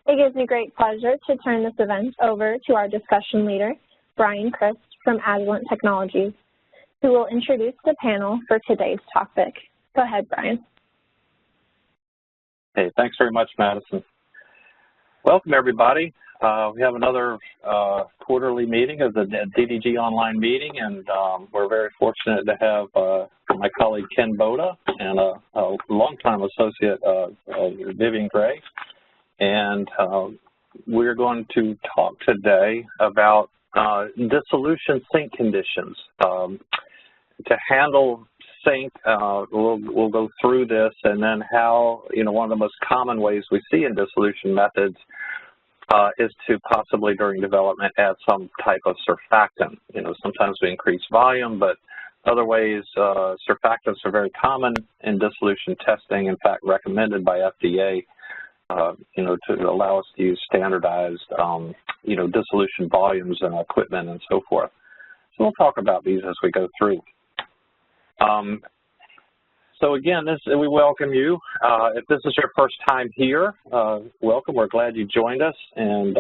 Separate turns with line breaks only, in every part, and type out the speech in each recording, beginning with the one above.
It gives me great pleasure to turn this event over to our discussion leader, Brian Christ from Agilent Technologies, who will introduce the panel for today's topic. Go ahead, Brian.
Hey, thanks very much, Madison. Welcome, everybody. We have another quarterly meeting of the DDG online meeting, and we're very fortunate to have my colleague Ken Boda and a longtime associate, Vivian Gray. And we're going to talk today about dissolution sink conditions. To handle sink, we'll go through this, and then how, one of the most common ways we see in dissolution methods is to possibly during development add some type of surfactant. Sometimes we increase volume, but other ways surfactants are very common in dissolution testing, in fact recommended by FDA, to allow us to use standardized, dissolution volumes and equipment and so forth. So we'll talk about these as we go through. So again, we welcome you. If this is your first time here, welcome. We're glad you joined us. And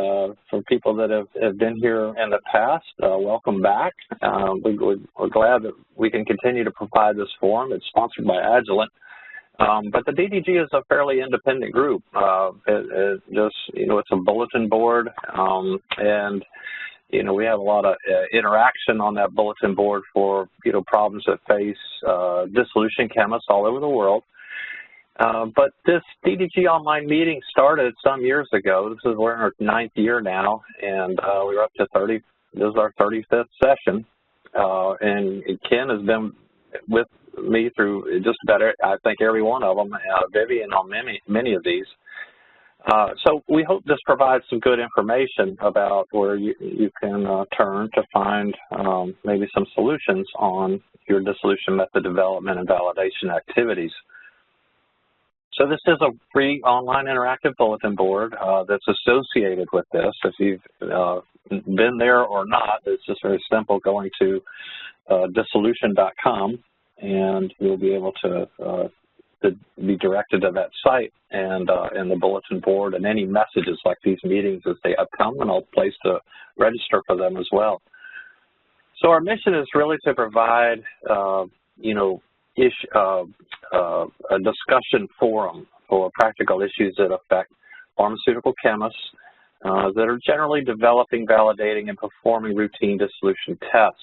for people that have been here in the past, welcome back. We're glad that we can continue to provide this forum. It's sponsored by Agilent. But the DDG is a fairly independent group. It's a bulletin board, and we have a lot of interaction on that bulletin board for, problems that face dissolution chemists all over the world. But this DDG online meeting started some years ago. We're in our 9th year now, and we're up to 30. This is our 35th session, and Ken has been with me through just about, I think, every one of them, Vivian on many of these. So we hope this provides some good information about where you can turn to find maybe some solutions on your dissolution method development and validation activities. So this is a free online interactive bulletin board that's associated with this. If you've been there or not, it's just very simple, going to dissolution.com, and you'll be able to be directed to that site and the bulletin board and any messages like these meetings as they upcome, and I'll place to register for them as well. So our mission is really to provide, a discussion forum for practical issues that affect pharmaceutical chemists that are generally developing, validating, and performing routine dissolution tests.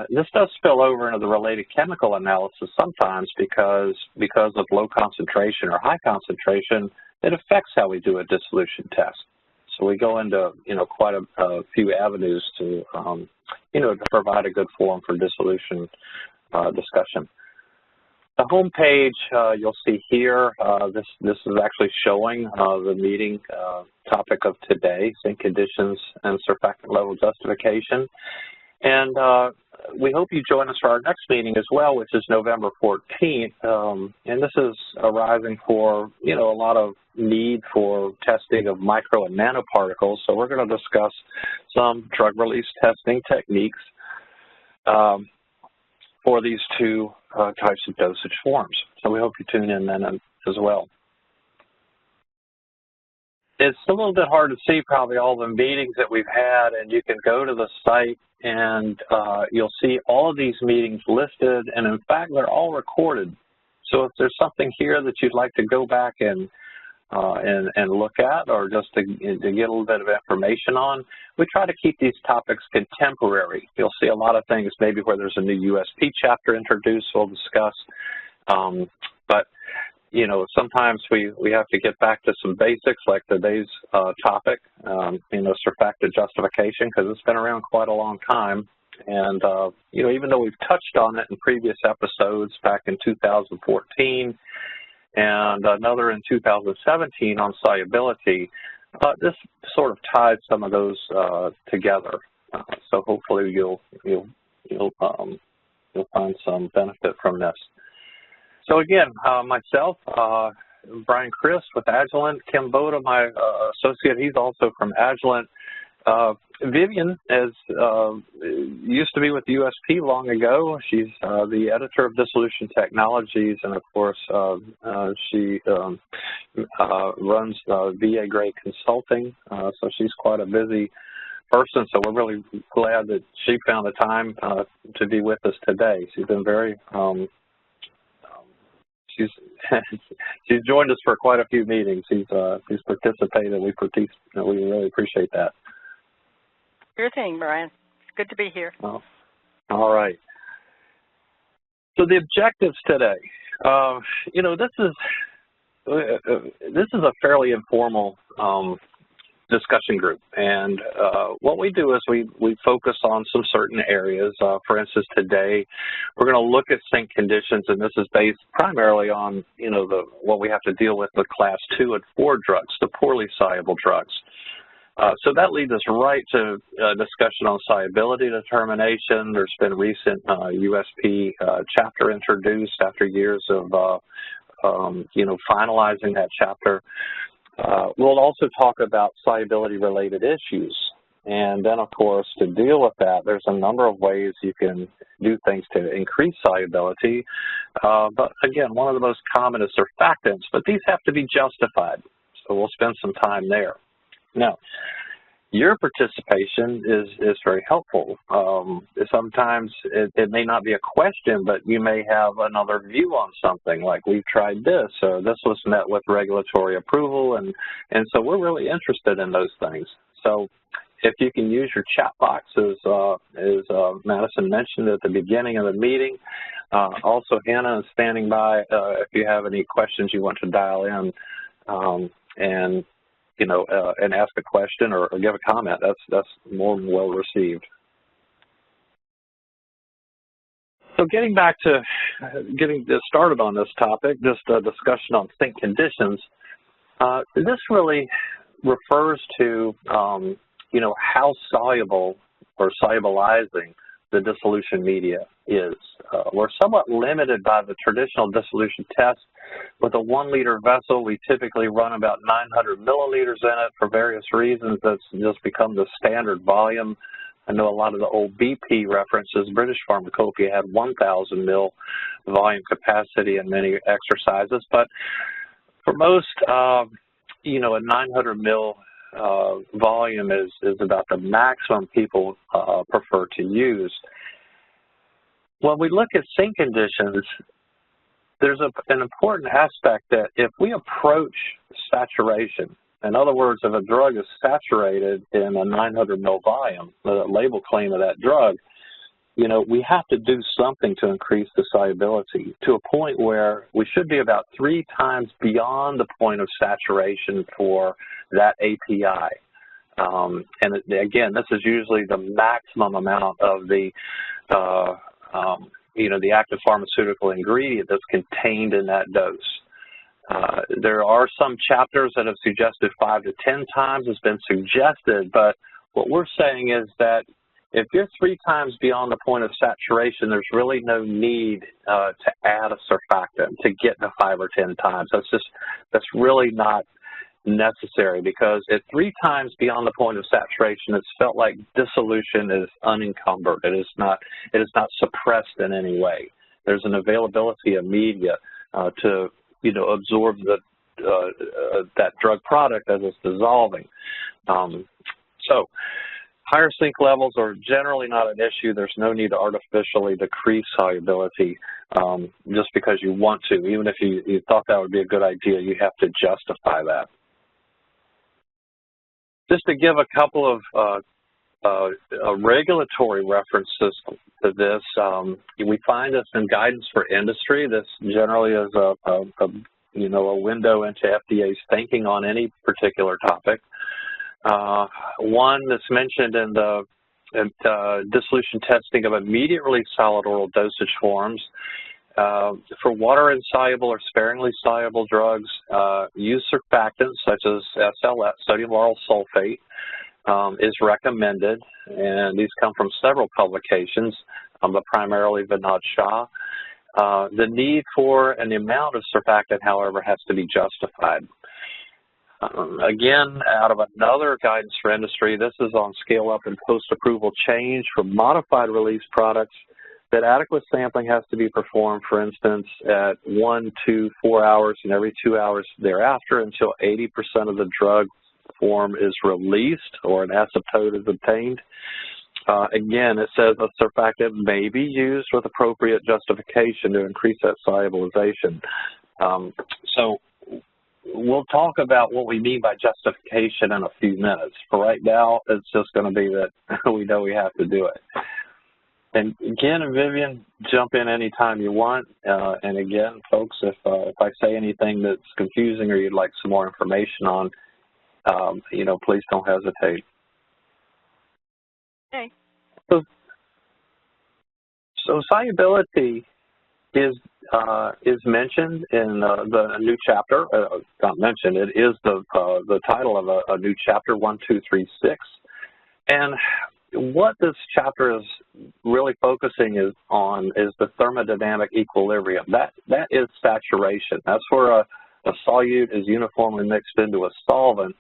This does spill over into the related chemical analysis sometimes because of low concentration or high concentration, it affects how we do a dissolution test. So we go into, quite a few avenues to, to provide a good forum for dissolution discussion. The home page you'll see here, this is actually showing the meeting topic of today, sink conditions and surfactant level justification. And we hope you join us for our next meeting as well, which is November 14th. And this is arising for, a lot of need for testing of micro and nanoparticles. So we're going to discuss some drug release testing techniques for these two types of dosage forms. So we hope you tune in then as well. It's a little bit hard to see probably all the meetings that we've had, and you can go to the site and you'll see all of these meetings listed, and in fact they're all recorded. So if there's something here that you'd like to go back and look at, or just to get a little bit of information on, we try to keep these topics contemporary. You'll see a lot of things maybe where there's a new USP chapter introduced, we'll discuss. But sometimes we have to get back to some basics like today's topic, surfactant justification, because it's been around quite a long time. And, even though we've touched on it in previous episodes back in 2014 and another in 2017 on solubility, this sort of ties some of those together. So hopefully you'll find some benefit from this. So again, myself, Brian Christ with Agilent, Kim Boda, my associate, he's also from Agilent. Vivian used to be with USP long ago. She's the editor of Dissolution Technologies, and of course, she runs VA Grade Consulting. So she's quite a busy person. So we're really glad that she found the time to be with us today. She's been very she's joined us for quite a few meetings. She's participated. We really appreciate that.
Sure thing, Brian. It's good to be here.
Oh, all right. So the objectives today, you know, this is a fairly informal discussion group, and what we do is we focus on some certain areas. For instance, today we're going to look at sink conditions, and this is based primarily on, you know, what we have to deal with Class 2 and 4 drugs, the poorly soluble drugs. So that leads us right to discussion on solubility determination. There's been recent USP chapter introduced after years of, you know, finalizing that chapter. We'll also talk about solubility-related issues. And then, of course, to deal with that, there's a number of ways you can do things to increase solubility. But, again, one of the most common is surfactants, but these have to be justified. So we'll spend some time there. Now, your participation is very helpful. Sometimes it may not be a question, but you may have another view on something, like we've tried this, or this was met with regulatory approval, and so we're really interested in those things. So if you can use your chat box, as Madison mentioned at the beginning of the meeting. Also, Hannah is standing by if you have any questions you want to dial in. And you know, and ask a question or give a comment. That's more than well received. So getting back to getting started on this topic, just a discussion on sink conditions, this really refers to, you know, how soluble or solubilizing the dissolution media is. We're somewhat limited by the traditional dissolution test. With a 1-liter vessel, we typically run about 900 milliliters in it for various reasons. That's just become the standard volume. I know a lot of the old BP references, British Pharmacopoeia had 1,000 mil volume capacity in many exercises. But for most, you know, a 900 mil volume is about the maximum people prefer to use. When we look at sink conditions, there's an important aspect that if we approach saturation, in other words, if a drug is saturated in a 900 mil volume, the label claim of that drug, you know, we have to do something to increase the solubility to a point where we should be about 3 times beyond the point of saturation for that API. And again, this is usually the maximum amount of the, you know, the active pharmaceutical ingredient that's contained in that dose. There are some chapters that have suggested 5 to 10 times has been suggested, but what we're saying is that if you're 3 times beyond the point of saturation, there's really no need to add a surfactant to get to 5 or 10 times. That's really not necessary, because at 3 times beyond the point of saturation, it's felt like dissolution is unencumbered. It is not suppressed in any way. There's an availability of media to, you know, absorb that drug product as it's dissolving. So higher sink levels are generally not an issue. There's no need to artificially decrease solubility just because you want to. Even if you thought that would be a good idea, you have to justify that. Just to give a couple of regulatory references to this, we find this in guidance for industry. This generally is you know, a window into FDA's thinking on any particular topic. One that's mentioned in the dissolution testing of immediate release solid oral dosage forms. For water-insoluble or sparingly soluble drugs, use surfactants such as SLS, sodium lauryl sulfate, is recommended, and these come from several publications, but primarily Vinod Shah. The need for and the amount of surfactant, however, has to be justified. Again, out of another guidance for industry, this is on scale-up and post-approval change for modified release products that adequate sampling has to be performed, for instance, at 1 to 4 hours and every 2 hours thereafter until 80% of the drug form is released or an asymptote is obtained. Again, it says a surfactant may be used with appropriate justification to increase that solubilization. So we'll talk about what we mean by justification in a few minutes. For right now, it's just going to be that we know we have to do it. And Ken and Vivian, jump in anytime you want. And again, folks, if I say anything that's confusing or you'd like some more information on, you know, please don't hesitate.
Okay.
So solubility is mentioned in the new chapter. Not mentioned. It is the title of a new chapter, 1236. And what this chapter is really focusing on is the thermodynamic equilibrium. That is saturation. That's where a solute is uniformly mixed into a solvent,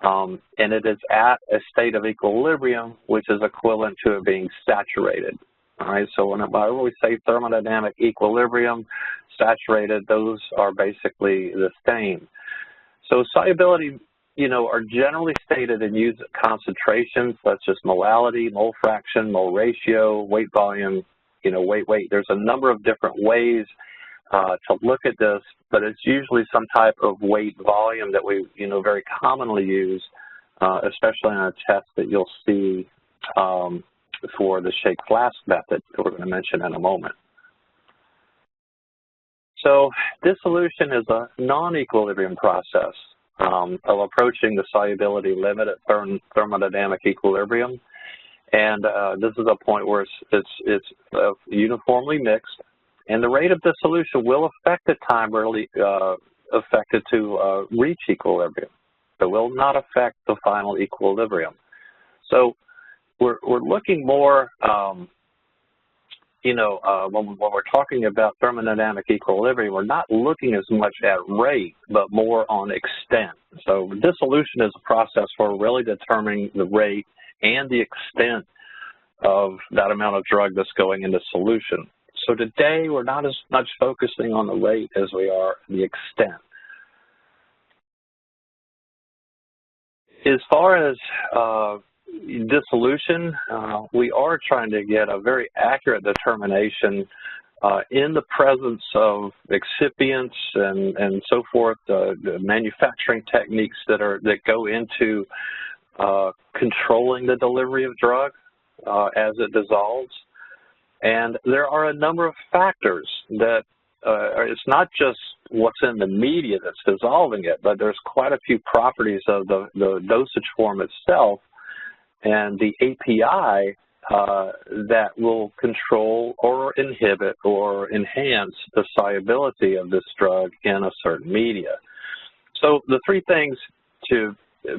and it is at a state of equilibrium, which is equivalent to it being saturated. All right, so whenever we say thermodynamic equilibrium, saturated, those are basically the same. So solubility, you know, are generally stated in unit concentrations such as molality, mole fraction, mole ratio, weight volume, you know, weight. There's a number of different ways to look at this, but it's usually some type of weight volume that we, you know, very commonly use, especially on a test that you'll see for the shake flask method that we're going to mention in a moment. So dissolution is a non-equilibrium process of approaching the solubility limit at thermodynamic equilibrium, and this is a point where it's uniformly mixed, and the rate of dissolution will affect the time really affected to reach equilibrium. It will not affect the final equilibrium. So we're looking more, you know, when we're talking about thermodynamic equilibrium, we're not looking as much at rate, but more on extent. So dissolution is a process for really determining the rate and the extent of that amount of drug that's going into solution. So today, we're not as much focusing on the rate as we are the extent. As far as dissolution, we are trying to get a very accurate determination in the presence of excipients and so forth, the manufacturing techniques that go into controlling the delivery of drug as it dissolves. And there are a number of factors that it's not just what's in the media that's dissolving it, but there's quite a few properties of the dosage form itself and the API that will control or inhibit or enhance the solubility of this drug in a certain media. So the three things to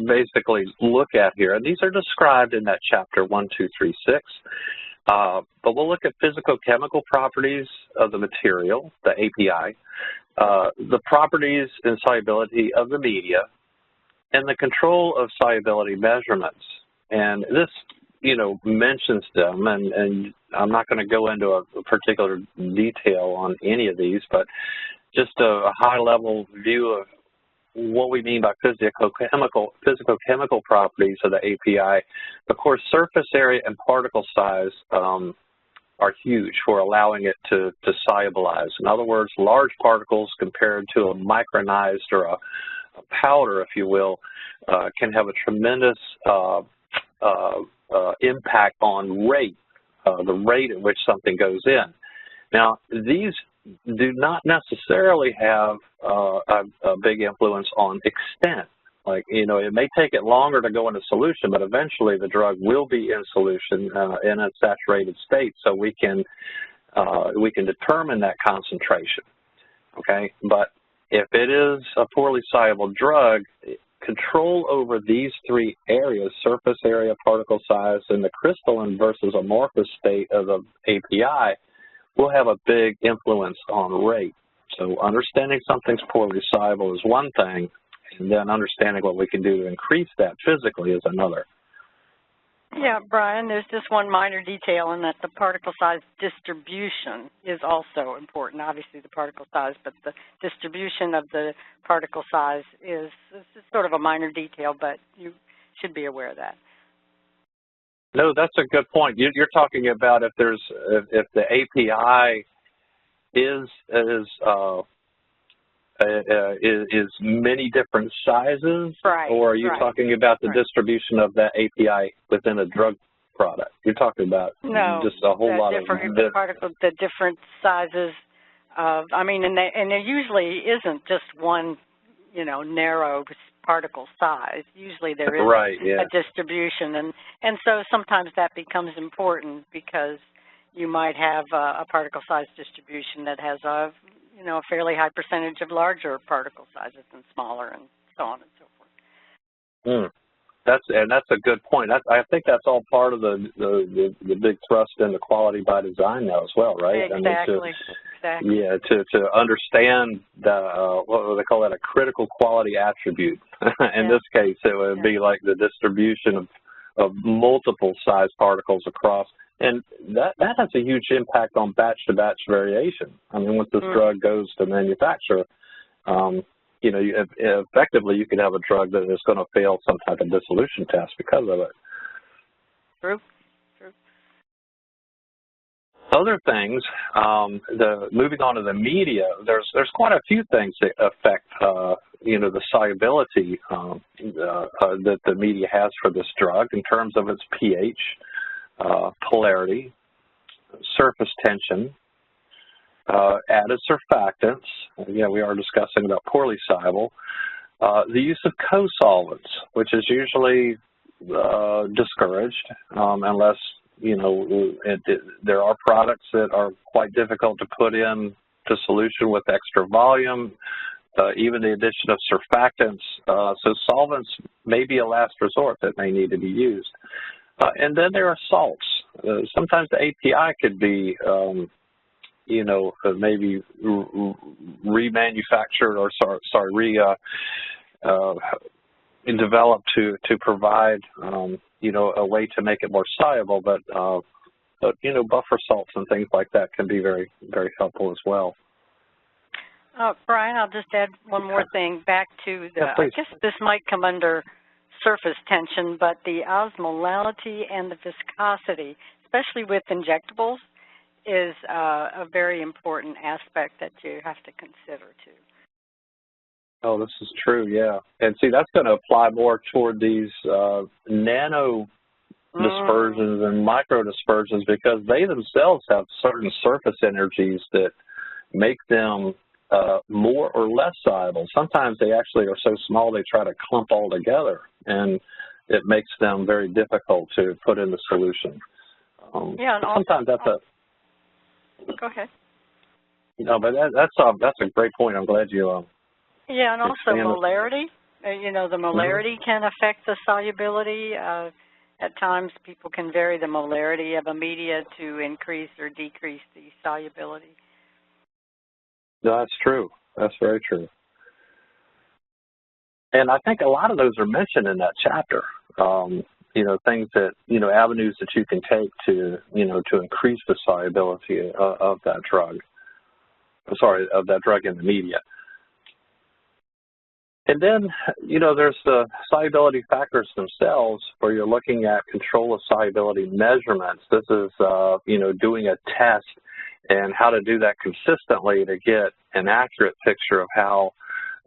basically look at here, and these are described in that chapter 1236, but we'll look at physicochemical properties of the material, the API, the properties and solubility of the media, and the control of solubility measurements. And this, you know, mentions them, and I'm not going to go into a particular detail on any of these, but just a high-level view of what we mean by physicochemical properties of the API. Of course, surface area and particle size are huge for allowing it to solubilize. In other words, large particles compared to a micronized or a powder, if you will, can have a tremendous impact on rate, the rate at which something goes in. Now, these do not necessarily have a big influence on extent. Like, you know, it may take it longer to go into solution, but eventually the drug will be in solution in a saturated state, so we can determine that concentration. Okay, but if it is a poorly soluble drug, control over these three areas, surface area, particle size, and the crystalline versus amorphous state of the API, will have a big influence on rate. So understanding something's poorly soluble is one thing, And then understanding what we can do to increase that physically is another.
Yeah, Brian, there's just one minor detail in that the particle size distribution is also important. Obviously the particle size, but the distribution of the particle size is sort of a minor detail, but you should be aware of that.
No, that's a good point. You're talking about if the API is many different sizes,
right,
or are you talking about the distribution of that API within a drug product? You're talking about just a whole lot of
the different sizes of. I mean, and there usually isn't just one, narrow particle size. Usually there is a distribution, and so sometimes that becomes important because you might have a particle size distribution that has a fairly high percentage of larger particle sizes than smaller, and so on and so forth.
That's a good point. I think that's all part of the big thrust into quality by design now as well, right?
Exactly. Exactly.
Yeah, to understand what they call that, a critical quality attribute. In this case, it would be like the distribution of multiple size particles across. And that has a huge impact on batch-to-batch variation. I mean, once this drug goes to manufacture, effectively you could have a drug that is going to fail some type of dissolution test because of it.
True.
Other things, moving on to the media, there's quite a few things that affect, the solubility that the media has for this drug in terms of its pH, polarity, surface tension, added surfactants. We are discussing about poorly soluble. The use of co-solvents, which is usually discouraged unless, there are products that are quite difficult to put in to solution with extra volume, even the addition of surfactants. So solvents may be a last resort that may need to be used. And then there are salts. Sometimes the API could be, maybe remanufactured or developed to provide, a way to make it more soluble. But buffer salts and things like that can be very, very helpful as well.
Brian, I'll just add one more thing back to I guess this might come under surface tension, but the osmolality and the viscosity, especially with injectables, is a very important aspect that you have to consider too.
Oh, this is true, yeah. And see, that's going to apply more toward these nano dispersions and micro dispersions because they themselves have certain surface energies that make them more or less soluble. Sometimes they actually are so small they try to clump all together, and it makes them very difficult to put in the solution.
And
sometimes that's
Go ahead.
No, but that's a great point. I'm glad you.
And also molarity. The molarity can affect the solubility. At times, people can vary the molarity of a media to increase or decrease the solubility.
No, that's true. That's very true. And I think a lot of those are mentioned in that chapter. Things that, avenues that you can take to, to increase the solubility of that drug. Of that drug in the media. And then, there's the solubility factors themselves where you're looking at control of solubility measurements. This is, doing a test and how to do that consistently to get an accurate picture of how,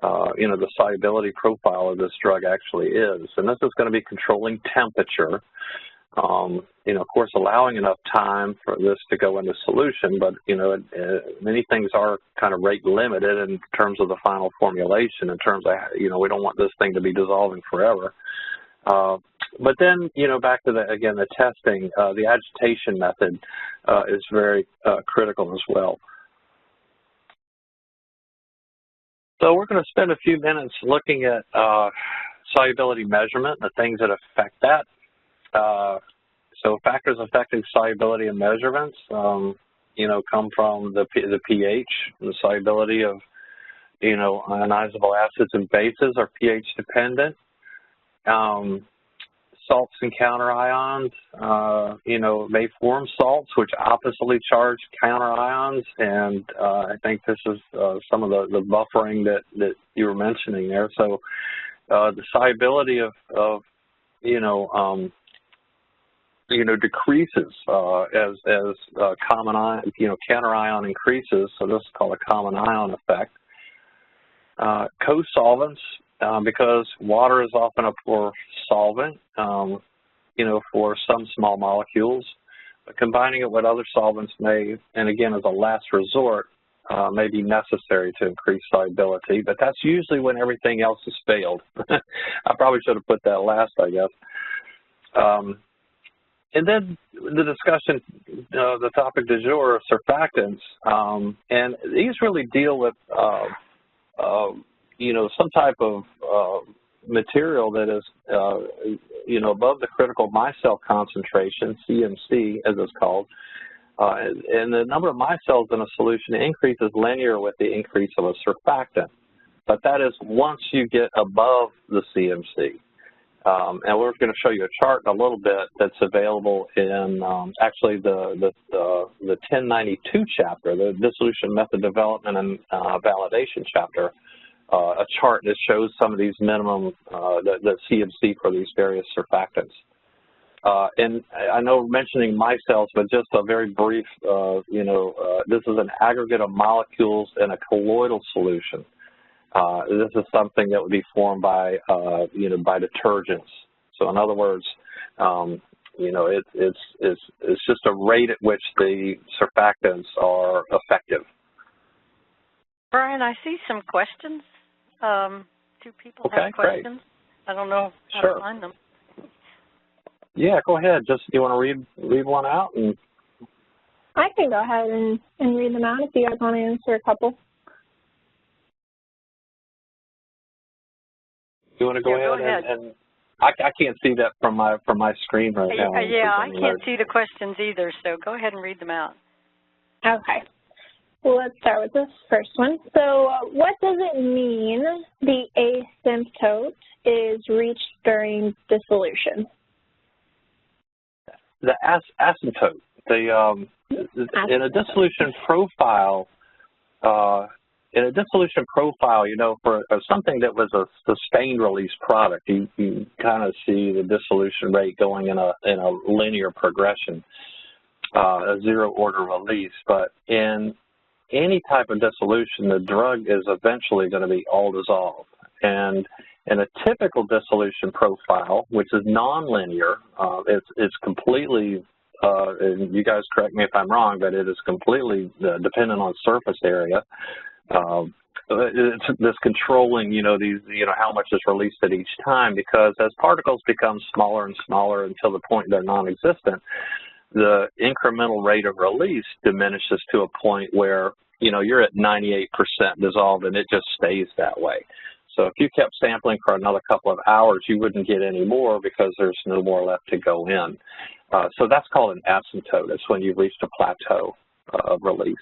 the solubility profile of this drug actually is. And this is going to be controlling temperature, of course, allowing enough time for this to go into solution, but, many things are kind of rate limited in terms of the final formulation, in terms of, we don't want this thing to be dissolving forever. But then, back to the testing, the agitation method is very critical as well. So we're going to spend a few minutes looking at solubility measurement, the things that affect that. So factors affecting solubility and measurements, come from the pH, the solubility of, you know, ionizable acids and bases are pH dependent. Salts and counterions, you know, may form salts which oppositely charge counterions, and I think this is some of the buffering that you were mentioning there. So the solubility of decreases as common ion, counterion increases. So this is called a common ion effect. Co-solvents. Because water is often a poor solvent, for some small molecules, but combining it with other solvents may, and again as a last resort, may be necessary to increase solubility, but that's usually when everything else has failed. I probably should have put that last, I guess. And then the discussion, the topic du jour, surfactants, and these really deal with some type of material that is, above the critical micelle concentration, CMC as it's called, and the number of micelles in a solution increases linear with the increase of a surfactant. But that is once you get above the CMC. And we're going to show you a chart in a little bit that's available in actually the 1092 chapter, the dissolution method development and validation chapter. A chart that shows some of these minimum, the CMC for these various surfactants. And I know mentioning micelles, but just a very brief, this is an aggregate of molecules in a colloidal solution. This is something that would be formed by, by detergents. So in other words, it's just a rate at which the surfactants are effective.
Brian, I see some questions. Two people have questions. Great. I don't know how to find them.
Yeah, go ahead. Just, do you want to read one out? And
I can go ahead and read them out if you guys want to answer a couple.
You want to go ahead? And I can't see that from my screen right now.
Yeah, I can't see the questions either, so go ahead and read them out.
Okay. Well, let's start with this first one. So what does it mean the asymptote is reached during dissolution?
The asymptote. In a dissolution profile, for something that was a sustained release product, you kind of see the dissolution rate going in a linear progression, a zero order release. But in any type of dissolution, the drug is eventually going to be all dissolved. And in a typical dissolution profile, which is nonlinear, it's completely, and you guys correct me if I'm wrong, but it is completely dependent on surface area. It's this controlling, how much is released at each time, because as particles become smaller and smaller until the point they're non-existent, the incremental rate of release diminishes to a point where, you're at 98% dissolved and it just stays that way. So if you kept sampling for another couple of hours, you wouldn't get any more because there's no more left to go in. So that's called an asymptote. It's when you've reached a plateau of release.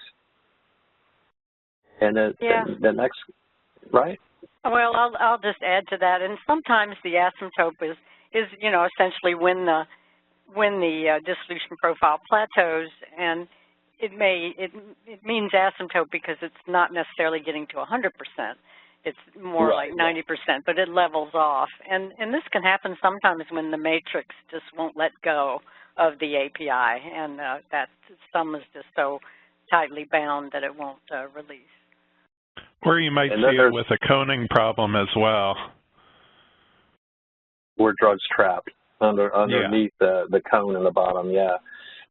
And the next, right?
Well, I'll just add to that. And sometimes the asymptote is essentially when the dissolution profile plateaus, and it means asymptote because it's not necessarily getting to 100%. It's more like 90%, but it levels off. And this can happen sometimes when the matrix just won't let go of the API, and that some is just so tightly bound that it won't release.
Or you might see it with a coning problem as well.
Where drugs trapped underneath the cone in the bottom,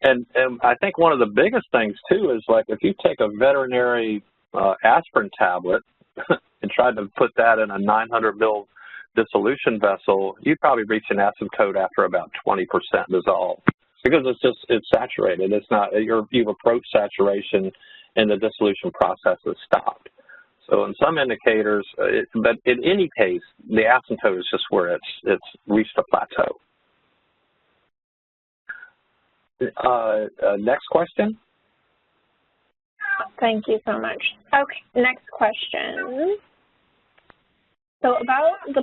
And I think one of the biggest things, too, is like if you take a veterinary aspirin tablet and tried to put that in a 900 ml dissolution vessel, you'd probably reach an asymptote after about 20% dissolved, because it's saturated. It's not, you've approached saturation and the dissolution process has stopped. So in some indicators, but in any case, the asymptote is just where it's reached a plateau. Next question.
Thank you so much. Okay, next question. So about the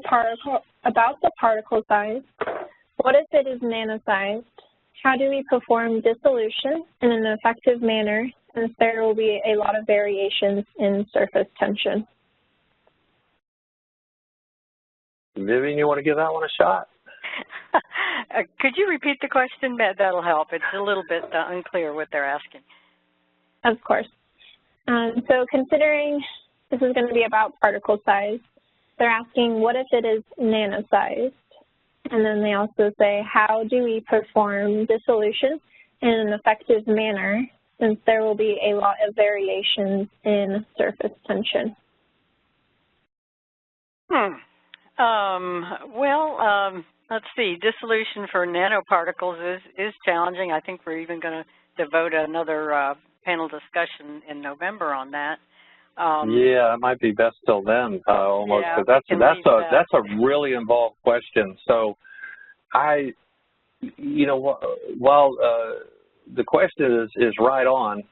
particle size, what if it is nano-sized? How do we perform dissolution in an effective manner, since there will be a lot of variations in surface tension?
Vivian, you want to give that one a shot?
Could you repeat the question? That'll help. It's a little bit unclear what they're asking.
Of course. So considering this is going to be about particle size, they're asking what if it is nano-sized? And then they also say, how do we perform dissolution in an effective manner, since there will be a lot of variations in surface tension?
Let's see. Dissolution for nanoparticles is challenging. I think we're even going to devote another panel discussion in November on that.
Yeah, it might be best till then, almost, because that's a really involved question. So, while the question is right on,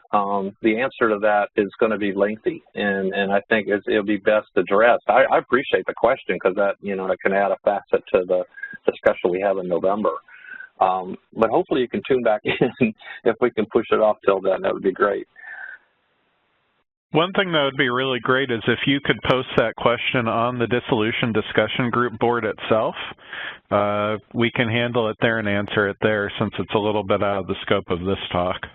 the answer to that is going to be lengthy, and I think it'll be best addressed. I appreciate the question, because that it can add a facet to the discussion we have in November. But hopefully you can tune back in if we can push it off till then. That would be great.
One thing that would be really great is if you could post that question on the dissolution discussion group board itself. We can handle it there and answer it there, since it's a little bit out of the scope of this talk.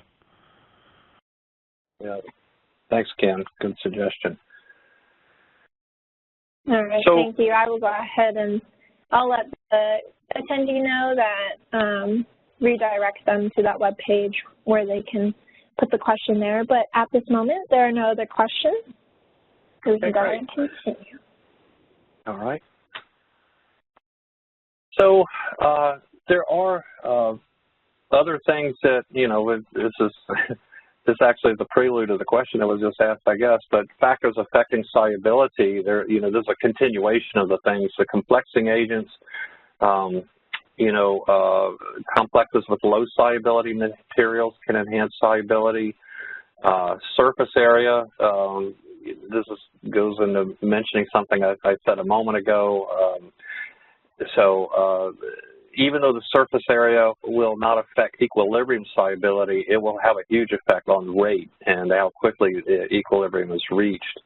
Yeah. Thanks, Ken. Good suggestion.
All right, thank you. I will go ahead and I'll let the attendee know that redirect them to that web page where they can put the question there. But at this moment, there are no other questions. So we can go ahead and continue.
All right. So there are other things that, this actually is the prelude of the question that was just asked, I guess, but factors affecting solubility, there's a continuation of the things. The complexing agents, complexes with low solubility materials can enhance solubility. Surface area, goes into mentioning something I said a moment ago. Even though the surface area will not affect equilibrium solubility, it will have a huge effect on rate and how quickly equilibrium is reached.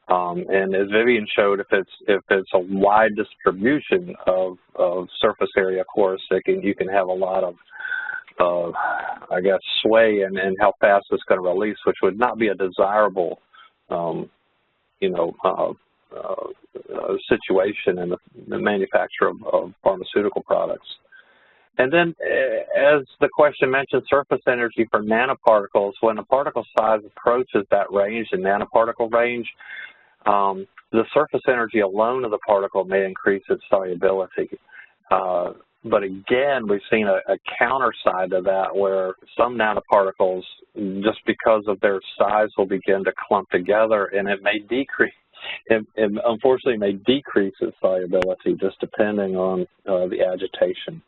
And as Vivian showed, if it's a wide distribution of surface area, of course, you can have a lot of I guess, sway in how fast it's going to release, which would not be a desirable, situation in the manufacture of pharmaceutical products. And then, as the question mentioned, surface energy for nanoparticles, when a particle size approaches that range, the nanoparticle range, the surface energy alone of the particle may increase its solubility. But again, we've seen a counter side to that, where some nanoparticles, just because of their size, will begin to clump together, and it may decrease. It unfortunately may decrease its solubility, just depending on the agitation.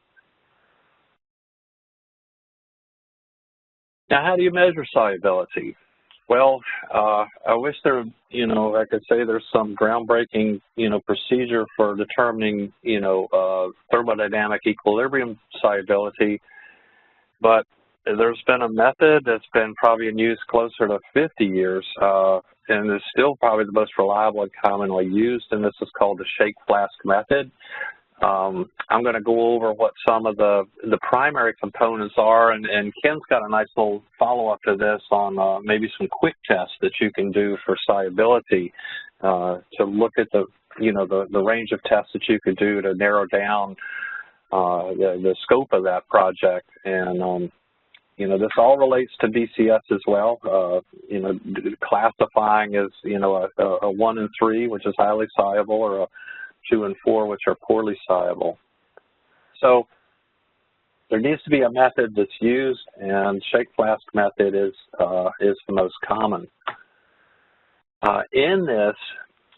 Now, how do you measure solubility? Well, I wish there, I could say there's some groundbreaking, procedure for determining, thermodynamic equilibrium solubility, but there's been a method that's been probably in use closer to 50 years, and is still probably the most reliable and commonly used, and this is called the shake flask method. I'm going to go over what some of the primary components are, and Ken's got a nice little follow-up to this on maybe some quick tests that you can do for solubility to look at the range of tests that you could do to narrow down the scope of that project. And this all relates to BCS as well. Classifying as a 1 and 3, which is highly soluble, or a 2 and 4, which are poorly soluble. So there needs to be a method that's used, and shake flask method is the most common. In this,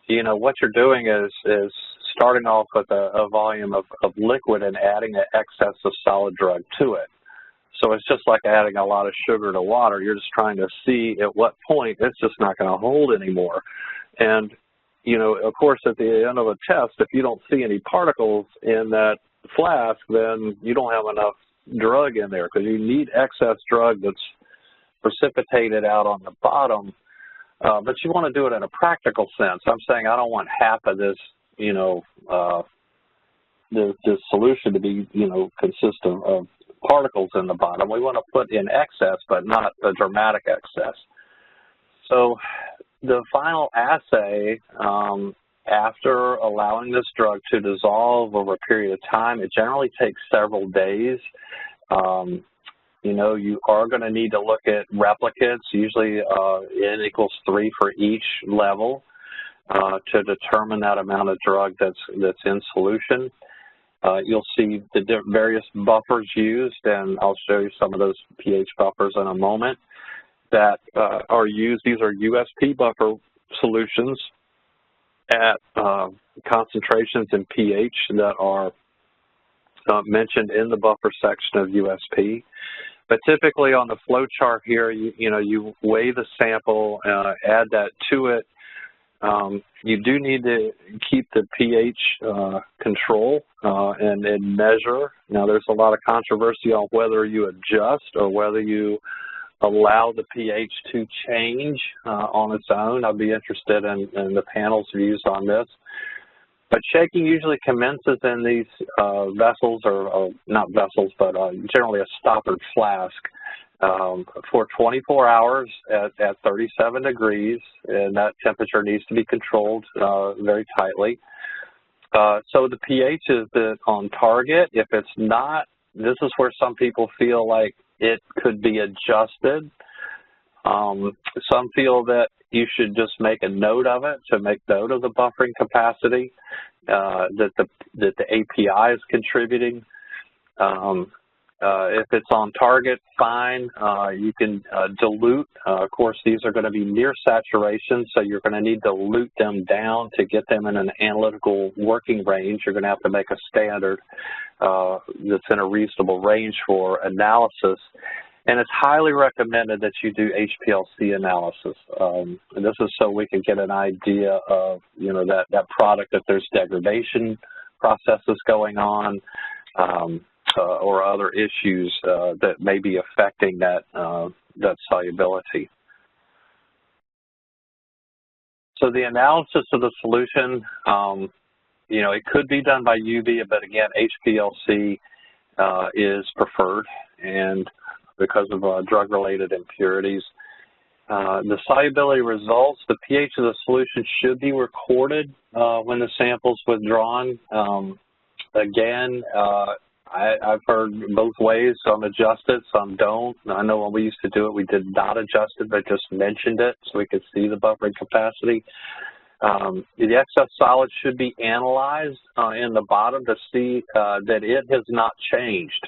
what you're doing is starting off with a volume of liquid and adding an excess of solid drug to it. So it's just like adding a lot of sugar to water. You're just trying to see at what point it's just not going to hold anymore. And, you know, of course, at the end of a test, if you don't see any particles in that flask, then you don't have enough drug in there, because you need excess drug that's precipitated out on the bottom. But you want to do it in a practical sense. I'm saying I don't want half of this, you know, this solution to be, you know, consistent of particles in the bottom. We want to put in excess, but not a dramatic excess. So the final assay, after allowing this drug to dissolve over a period of time, it generally takes several days. You know, you are going to need to look at replicates, usually N equals 3 for each level, to determine that amount of drug that's in solution. You'll see the various buffers used, and I'll show you some of those pH buffers in a moment that are used. These are USP buffer solutions at concentrations in pH that are mentioned in the buffer section of USP. But typically on the flow chart here, you know, you weigh the sample, add that to it. You do need to keep the pH control and measure. Now, there's a lot of controversy on whether you adjust or whether you allow the pH to change on its own. I'd be interested in the panel's views on this. But shaking usually commences in these vessels, or not vessels, but generally a stoppered flask, for 24 hours at 37 degrees, and that temperature needs to be controlled very tightly. So the pH is on target. If it's not, this is where some people feel like it could be adjusted. Some feel that you should just make a note of it, to make note of the buffering capacity, that the API is contributing. If it's on target, fine. You can dilute. Of course, these are going to be near saturation, so you're going to need to dilute them down to get them in an analytical working range. You're going to have to make a standard that's in a reasonable range for analysis. And it's highly recommended that you do HPLC analysis. And this is so we can get an idea of, you know, that product, if there's degradation processes going on, or other issues that may be affecting that solubility. So the analysis of the solution, you know, it could be done by UV, but again, HPLC is preferred, and because of drug-related impurities. The solubility results, the pH of the solution should be recorded when the sample's withdrawn. Again, I've heard both ways. Some adjust it, some don't. I know when we used to do it, we did not adjust it, but just mentioned it so we could see the buffering capacity. The excess solid should be analyzed in the bottom to see that it has not changed.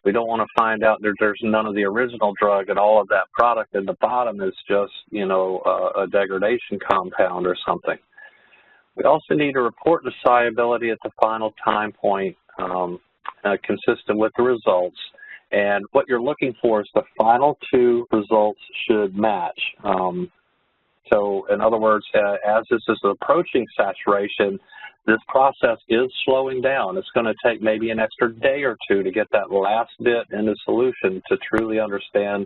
We don't want to find out that there's none of the original drug and all of that product in the bottom is just, you know, a degradation compound or something. We also need to report the solubility at the final time point, consistent with the results. And what you're looking for is the final two results should match. So in other words, as this is approaching saturation, this process is slowing down. It's going to take maybe an extra day or two to get that last bit into solution to truly understand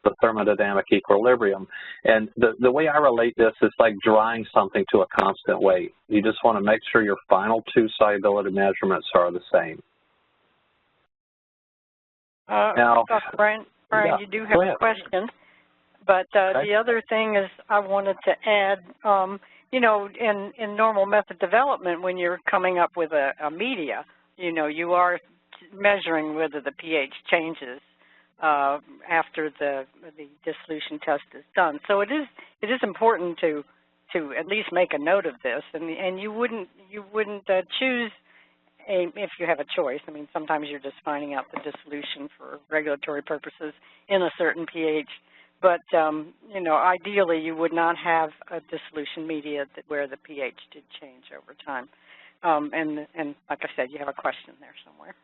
the thermodynamic equilibrium. And the way I relate this is like drying something to a constant weight. You just want to make sure your final two solubility measurements are the same.
Now, Dr. Brian, yeah, you do have a question. But the other thing is I wanted to add, you know, in normal method development, when you're coming up with a media, you know, you are measuring whether the pH changes after the dissolution test is done. So it is important to at least make a note of this, and you wouldn't choose if you have a choice. I mean, sometimes you're just finding out the dissolution for regulatory purposes in a certain pH. But, you know, ideally you would not have a dissolution media where the pH did change over time. And like I said, you have a question there somewhere.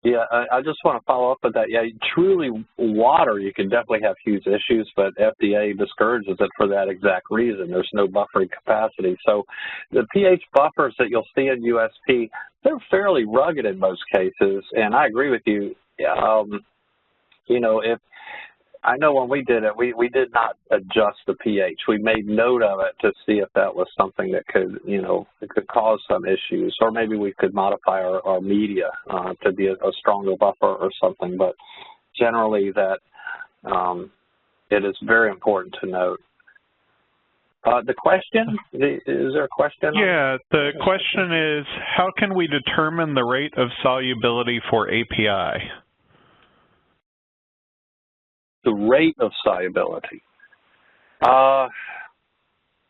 Yeah, I just want to follow up with that. Yeah, truly water, you can definitely have huge issues, but FDA discourages it for that exact reason. There's no buffering capacity. So the pH buffers that you'll see in USP, they're fairly rugged in most cases, and I agree with you. You know, I know when we did it, we did not adjust the pH. We made note of it to see if that was something that could, you know, it could cause some issues, or maybe we could modify our media to be a stronger buffer or something. But generally, that it is very important to note. The question, is there a question?
Yeah, the question is, how can we determine the rate of solubility for API?
The rate of solubility.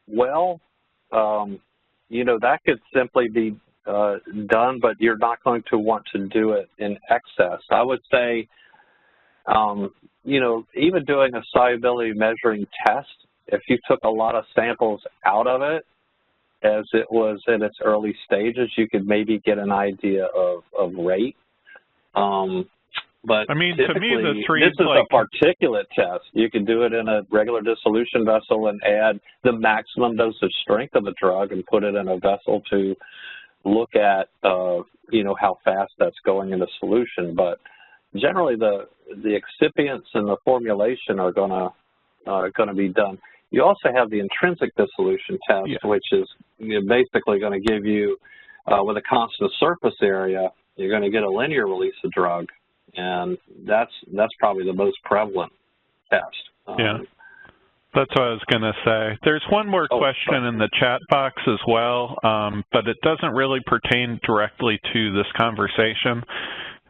Well, you know, that could simply be done, but you're not going to want to do it in excess. I would say, you know, even doing a solubility measuring test, if you took a lot of samples out of it as it was in its early stages, you could maybe get an idea of rate. But
I mean, to me, this
is like a particulate test. You can do it in a regular dissolution vessel and add the maximum dosage strength of a drug and put it in a vessel to look at, you know, how fast that's going into solution. But generally, the excipients and the formulation are going to be done. You also have the intrinsic dissolution test, which is, you know, basically going to give you, with a constant surface area, you're going to get a linear release of drug. And that's probably the most prevalent test.
Yeah, that's what I was going to say. There's one more question in the chat box as well, but it doesn't really pertain directly to this conversation.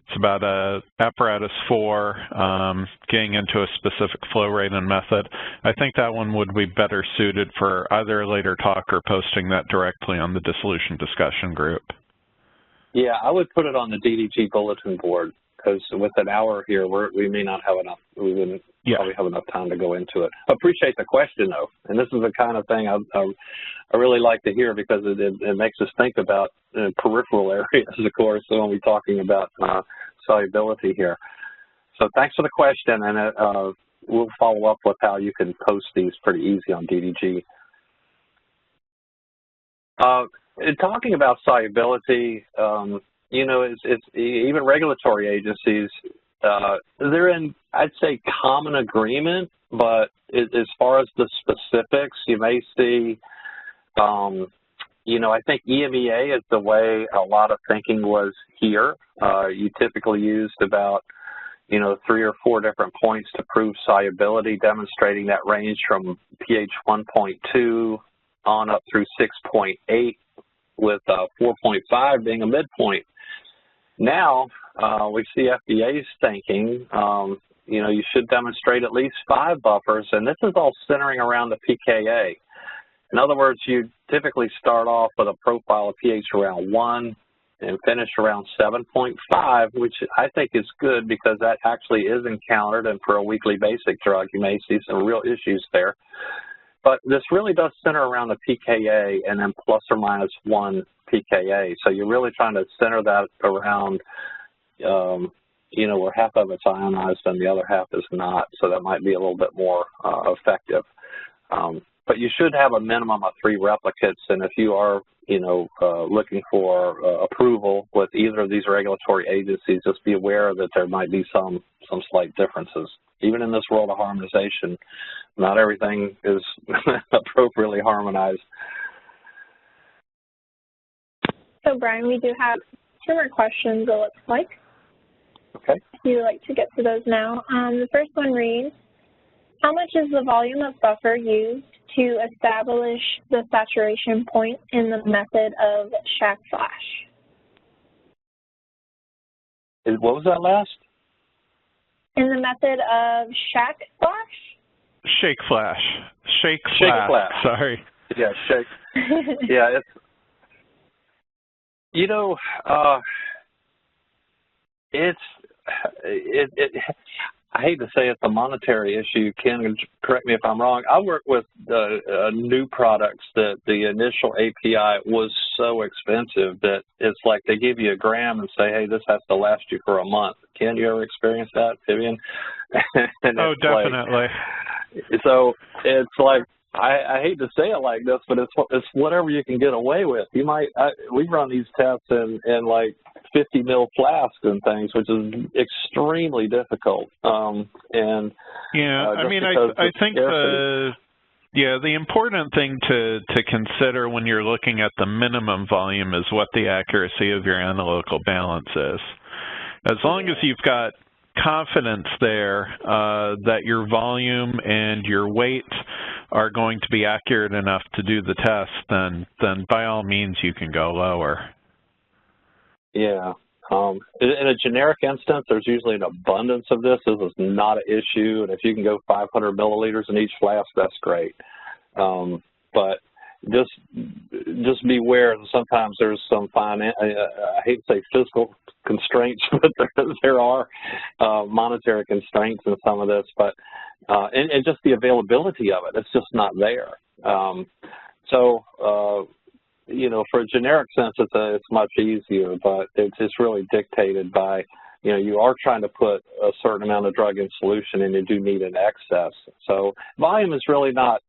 It's about apparatus 4 getting into a specific flow rate and method. I think that one would be better suited for either a later talk or posting that directly on the dissolution discussion group.
Yeah, I would put it on the DDG bulletin board, because with an hour here, we may not have enough. We wouldn't probably have enough time to go into it. I appreciate the question, though, and this is the kind of thing I really like to hear, because it makes us think about peripheral areas, of course, when we're talking about solubility here. So thanks for the question, and we'll follow up with how you can post these pretty easy on DDG. In talking about solubility, you know, it's even regulatory agencies, they're in, I'd say, common agreement, but as far as the specifics, you may see, you know, I think EMEA is the way a lot of thinking was here. You typically used about, you know, 3 or 4 different points to prove solubility, demonstrating that range from pH 1.2 on up through 6.8, with 4.5 being a midpoint. Now, we see FDA's thinking, you know, you should demonstrate at least 5 buffers, and this is all centering around the pKa. In other words, you typically start off with a profile of pH around 1 and finish around 7.5, which I think is good, because that actually is encountered, and for a weekly basic drug, you may see some real issues there. But this really does center around the pKa and then plus or minus 1 pKa. So you're really trying to center that around, you know, where half of it's ionized and the other half is not. So that might be a little bit more effective. But you should have a minimum of 3 replicates. And if you are, you know, looking for approval with either of these regulatory agencies, just be aware that there might be some slight differences. Even in this world of harmonization, not everything is appropriately harmonized.
So, Brian, we do have 2 more questions, it looks like.
Okay.
If you'd like to get to those now. The first one reads, how much is the volume of buffer used to establish the saturation point in the method of Shack Flash?
What was that last?
In the method of Shack Flash?
Shake Flash. Shake Flash. Sorry.
Yeah, shake. Yeah, it's, you know, I hate to say it's a monetary issue. Ken, correct me if I'm wrong. I work with new products that the initial API was so expensive that it's like they give you a gram and say, hey, this has to last you for a month. Ken, you ever experience that, Vivian?
Oh, definitely.
So it's like, I hate to say it like this, but it's whatever you can get away with. You might we run these tests in like 50 ml flasks and things, which is extremely difficult.
Yeah, I mean, I think the important thing to consider when you're looking at the minimum volume is what the accuracy of your analytical balance is. As long as you've got confidence there that your volume and your weight are going to be accurate enough to do the test, then by all means you can go lower.
Yeah. In a generic instance, there's usually an abundance of this. This is not an issue, and if you can go 500 milliliters in each flask, that's great. But just beware. Sometimes there's some I hate to say physical constraints, but there are monetary constraints in some of this. But and just the availability of it, it's just not there. You know, for a generic sense, it's much easier, but it's really dictated by, you know, you are trying to put a certain amount of drug in solution and you do need an excess. So volume is really not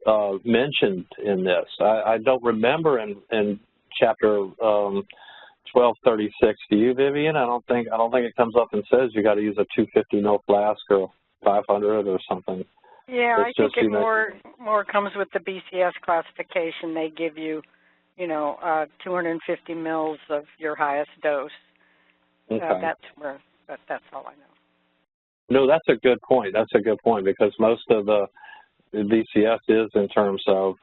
mentioned in this. I don't remember in chapter 1236. Do you, Vivian? I don't think it comes up and says you got to use a 250 ml flask or 500 or something.
Yeah, I think it more comes with the BCS classification. They give you, you know, 250 mils of your highest dose.
Okay.
That's all I know.
No, that's a good point. That's a good point, because most of the BCS is in terms of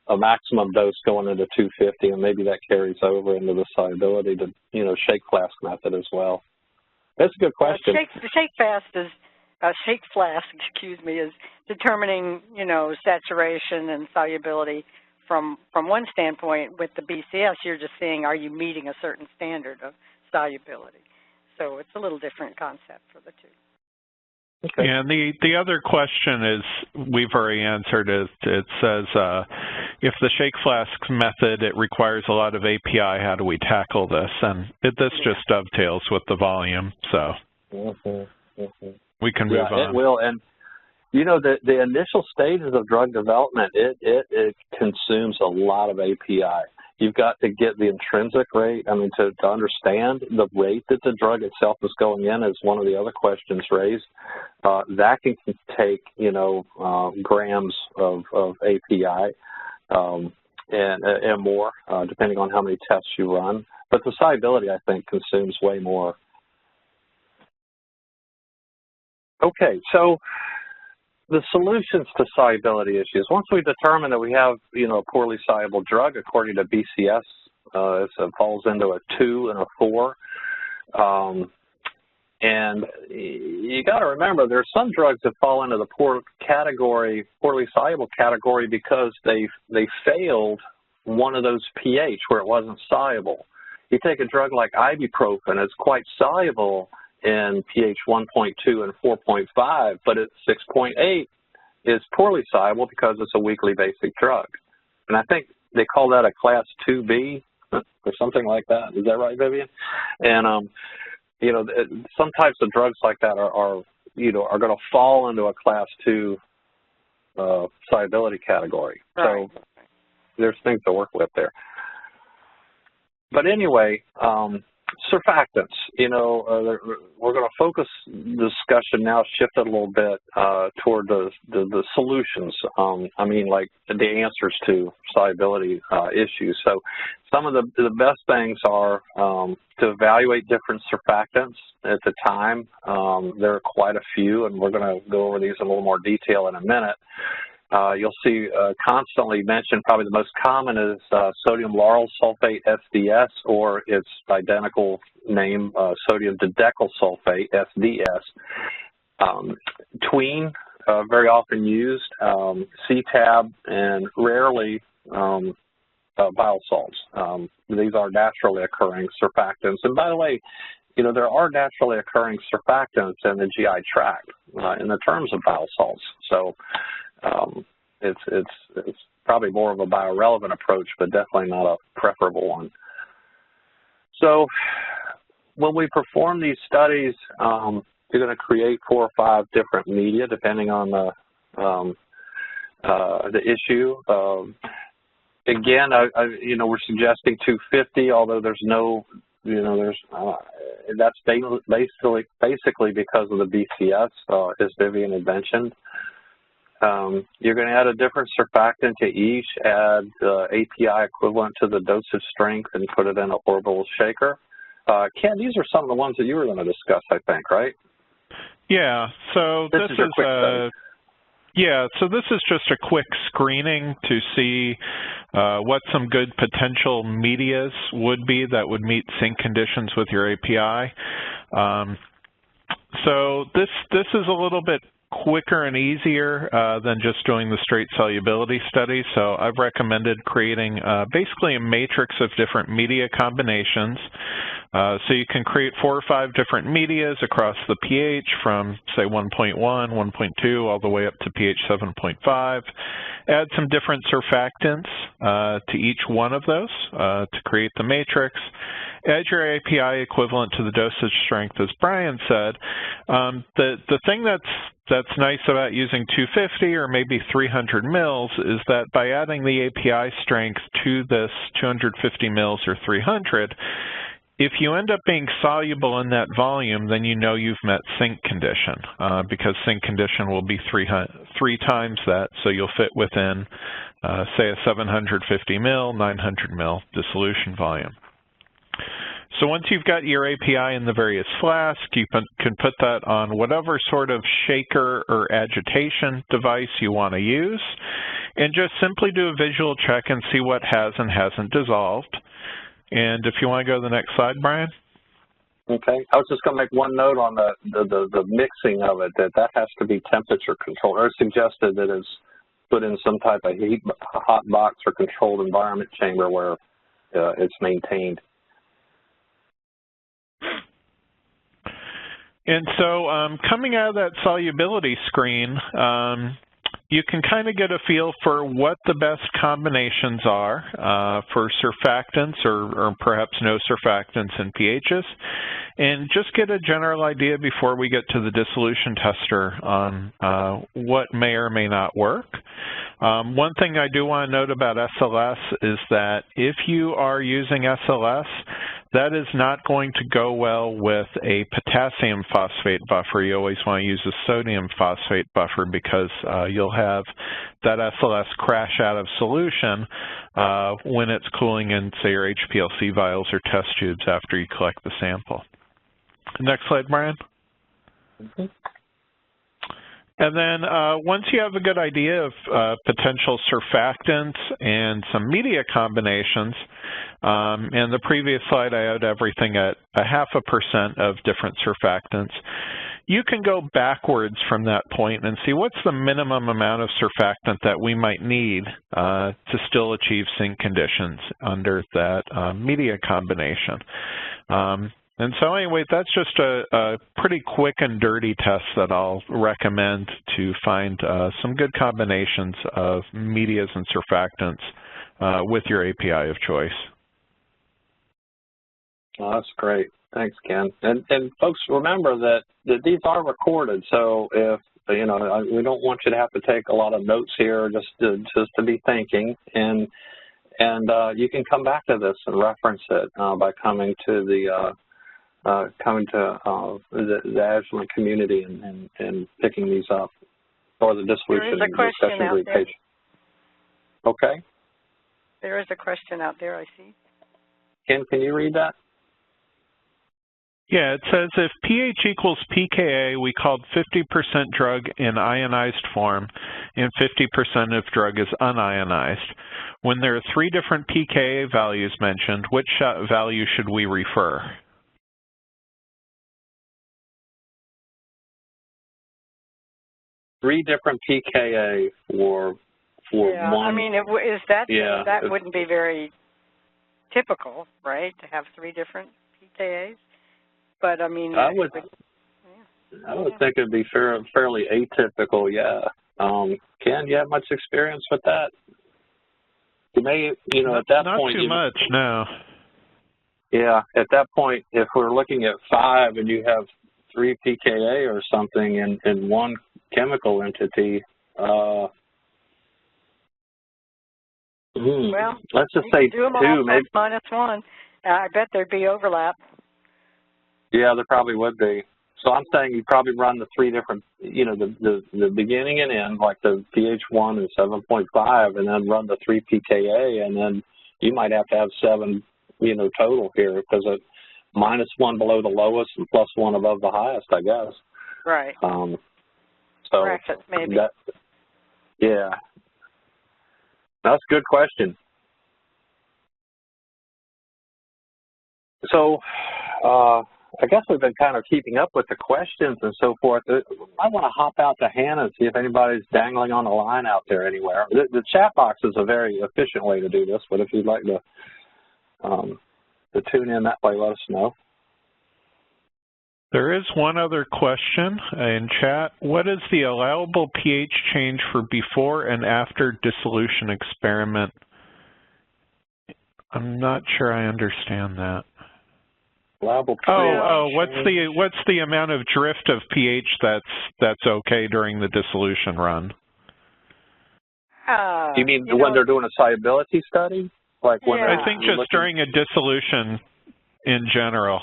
a maximum dose going into 250, and maybe that carries over into the solubility to, you know, shake flask method as well. That's a good question.
The shake flask, excuse me, is determining, you know, saturation and solubility from one standpoint. With the BCS, you're just seeing, are you meeting a certain standard of solubility? So it's a little different concept for the two.
Okay. And the other question is, we've already answered it. It says, if the shake flask method, it requires a lot of API, how do we tackle this? And this just dovetails with the volume, so we can move on.
It will, and you know, the initial stages of drug development, it consumes a lot of API. You've got to get the intrinsic rate. I mean, to understand the rate that the drug itself is going in is one of the other questions raised. That can take, you know, grams of API and more, depending on how many tests you run. But the solubility, I think, consumes way more. Okay, so the solutions to solubility issues. Once we determine that we have, you know, a poorly soluble drug, according to BCS, it falls into a 2 and a 4. And you got to remember, there are some drugs that fall into the poorly soluble category because they failed one of those pH where it wasn't soluble. You take a drug like ibuprofen, it's quite soluble in pH 1.2 and 4.5, but at 6.8 is poorly soluble because it's a weakly basic drug. And I think they call that a class 2B or something like that. Is that right, Vivian? And, you know, some types of drugs like that are going to fall into a class 2 solubility category.
Right.
So there's things to work with there. But anyway, surfactants, you know, we're going to focus the discussion now, shift it a little bit toward the solutions, I mean, like the answers to solubility issues. So some of the best things are to evaluate different surfactants at the time. There are quite a few, and we're going to go over these in a little more detail in a minute. You'll see constantly mentioned, probably the most common is sodium lauryl sulfate, SDS, or its identical name, sodium didecyl sulfate, SDS. Tween, very often used, CTAB, and rarely bile salts. These are naturally occurring surfactants. And by the way, there are naturally occurring surfactants in the GI tract in the terms of bile salts. So it's probably more of a biorelevant approach, but definitely not a preferable one. So when we perform these studies, you're going to create 4 or 5 different media depending on the issue. Again, we're suggesting 250, although there's no, that's basically because of the BCS, as Vivian had mentioned. You're going to add a different surfactant to each, add API equivalent to the dosage strength, and put it in an orbital shaker. Ken, these are some of the ones that you were going to discuss, I think, right?
Yeah. So this is just a quick screening to see what some good potential medias would be that would meet sync conditions with your API. So this is a little bit quicker and easier than just doing the straight solubility study. So I've recommended creating basically a matrix of different media combinations. So you can create 4 or 5 different medias across the pH from, say, 1.1, 1.2, all the way up to pH 7.5. Add some different surfactants to each one of those to create the matrix. Add your API equivalent to the dosage strength, as Brian said. The thing that's nice about using 250 or maybe 300 mils is that by adding the API strength to this 250 mils or 300, if you end up being soluble in that volume, then you know you've met sync condition because sync condition will be 3 times that, so you'll fit within, say, a 750 mil, 900 mil dissolution volume. So once you've got your API in the various flasks, you can put that on whatever sort of shaker or agitation device you want to use, and just simply do a visual check and see what has and hasn't dissolved. And if you want to go to the next slide, Brian.
Okay. I was just going to make one note on the mixing of it, that has to be temperature controlled, or suggested that it's put in some type of hot box or controlled environment chamber where it's maintained.
And so coming out of that solubility screen, you can kind of get a feel for what the best combinations are for surfactants or perhaps no surfactants in pHs, and just get a general idea before we get to the dissolution tester on what may or may not work. One thing I do want to note about SLS is that if you are using SLS, that is not going to go well with a potassium phosphate buffer. You always want to use a sodium phosphate buffer because you'll have that SLS crash out of solution when it's cooling in, say, your HPLC vials or test tubes after you collect the sample. Next slide, Brian.
Mm-hmm.
And then once you have a good idea of potential surfactants and some media combinations, in the previous slide I had everything at 0.5% of different surfactants, you can go backwards from that point and see what's the minimum amount of surfactant that we might need to still achieve sync conditions under that media combination. And so anyway, that's just a pretty quick and dirty test that I'll recommend to find some good combinations of medias and surfactants with your API of choice.
Oh, that's great. Thanks, Ken. And folks, remember that these are recorded, so if, we don't want you to have to take a lot of notes here, just to be thinking, and you can come back to this and reference it by coming to the Agilent community and picking these up, or the dissolution discussion group page. Okay.
There is a question out there, I see.
Ken, can you read that?
Yeah, it says if pH equals pKa, we called 50% drug in ionized form and 50% of drug is unionized. When there are 3 different pKa values mentioned, which value should we refer?
Three different pKa for
yeah,
one.
I mean, that wouldn't be very typical, right, to have 3 different pKas? But I mean,
I would think it'd be fairly atypical. Yeah. Ken, you have much experience with that? You may, at that point.
Not too much, no.
Yeah, at that point, if we're looking at 5 and you have 3 pKa or something in one chemical entity,
well,
let's just say
do them
2,
all
maybe.
±1. I bet there'd be overlap.
Yeah, there probably would be. So I'm saying you probably run the 3 different, the beginning and end, like the pH 1 and 7.5, and then run the 3 pKa, and then you might have to have 7, total here, because it -1 below the lowest and +1 above the highest, I guess.
Right.
So
bracket, maybe.
Yeah. That's a good question. So, I guess we've been kind of keeping up with the questions and so forth. I want to hop out to Hannah and see if anybody's dangling on the line out there anywhere. The chat box is a very efficient way to do this, but if you'd like to tune in that way, let us know.
There is one other question in chat. What is the allowable pH change for before and after dissolution experiment? I'm not sure I understand that.
Allowable pH.
What's the amount of drift of pH that's okay during the dissolution run?
You mean when they're doing a solubility study? Like when
I think just during a dissolution in general,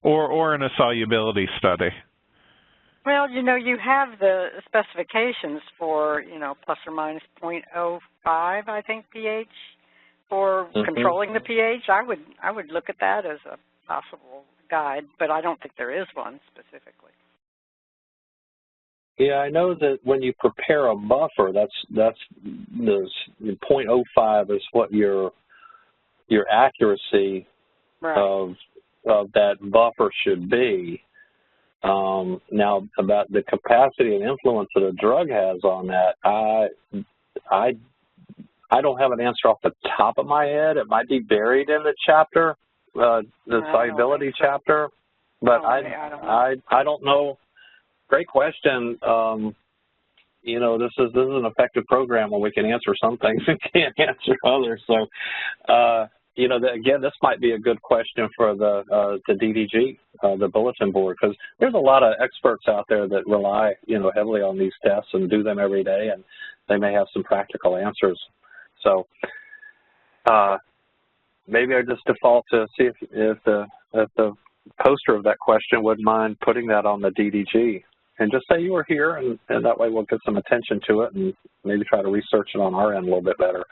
or in a solubility study.
Well, you have the specifications for, plus or minus 0.05, I think, pH for controlling the pH. I would look at that as a possible guide, but I don't think there is one specifically.
Yeah, I know that when you prepare a buffer, that's the 0.05 is what your accuracy of that buffer should be. Now, about the capacity and influence that a drug has on that, I don't have an answer off the top of my head. It might be buried in the chapter, the solubility chapter, but I don't know. Great question. This is an effective program where we can answer some things and can't answer others. So, again, this might be a good question for the DDG, the bulletin board, because there's a lot of experts out there that rely, heavily on these tests and do them every day, and they may have some practical answers. So, maybe I just default to see if the poster of that question wouldn't mind putting that on the DDG. And just say you were here, and that way we'll get some attention to it and maybe try to research it on our end a little bit better.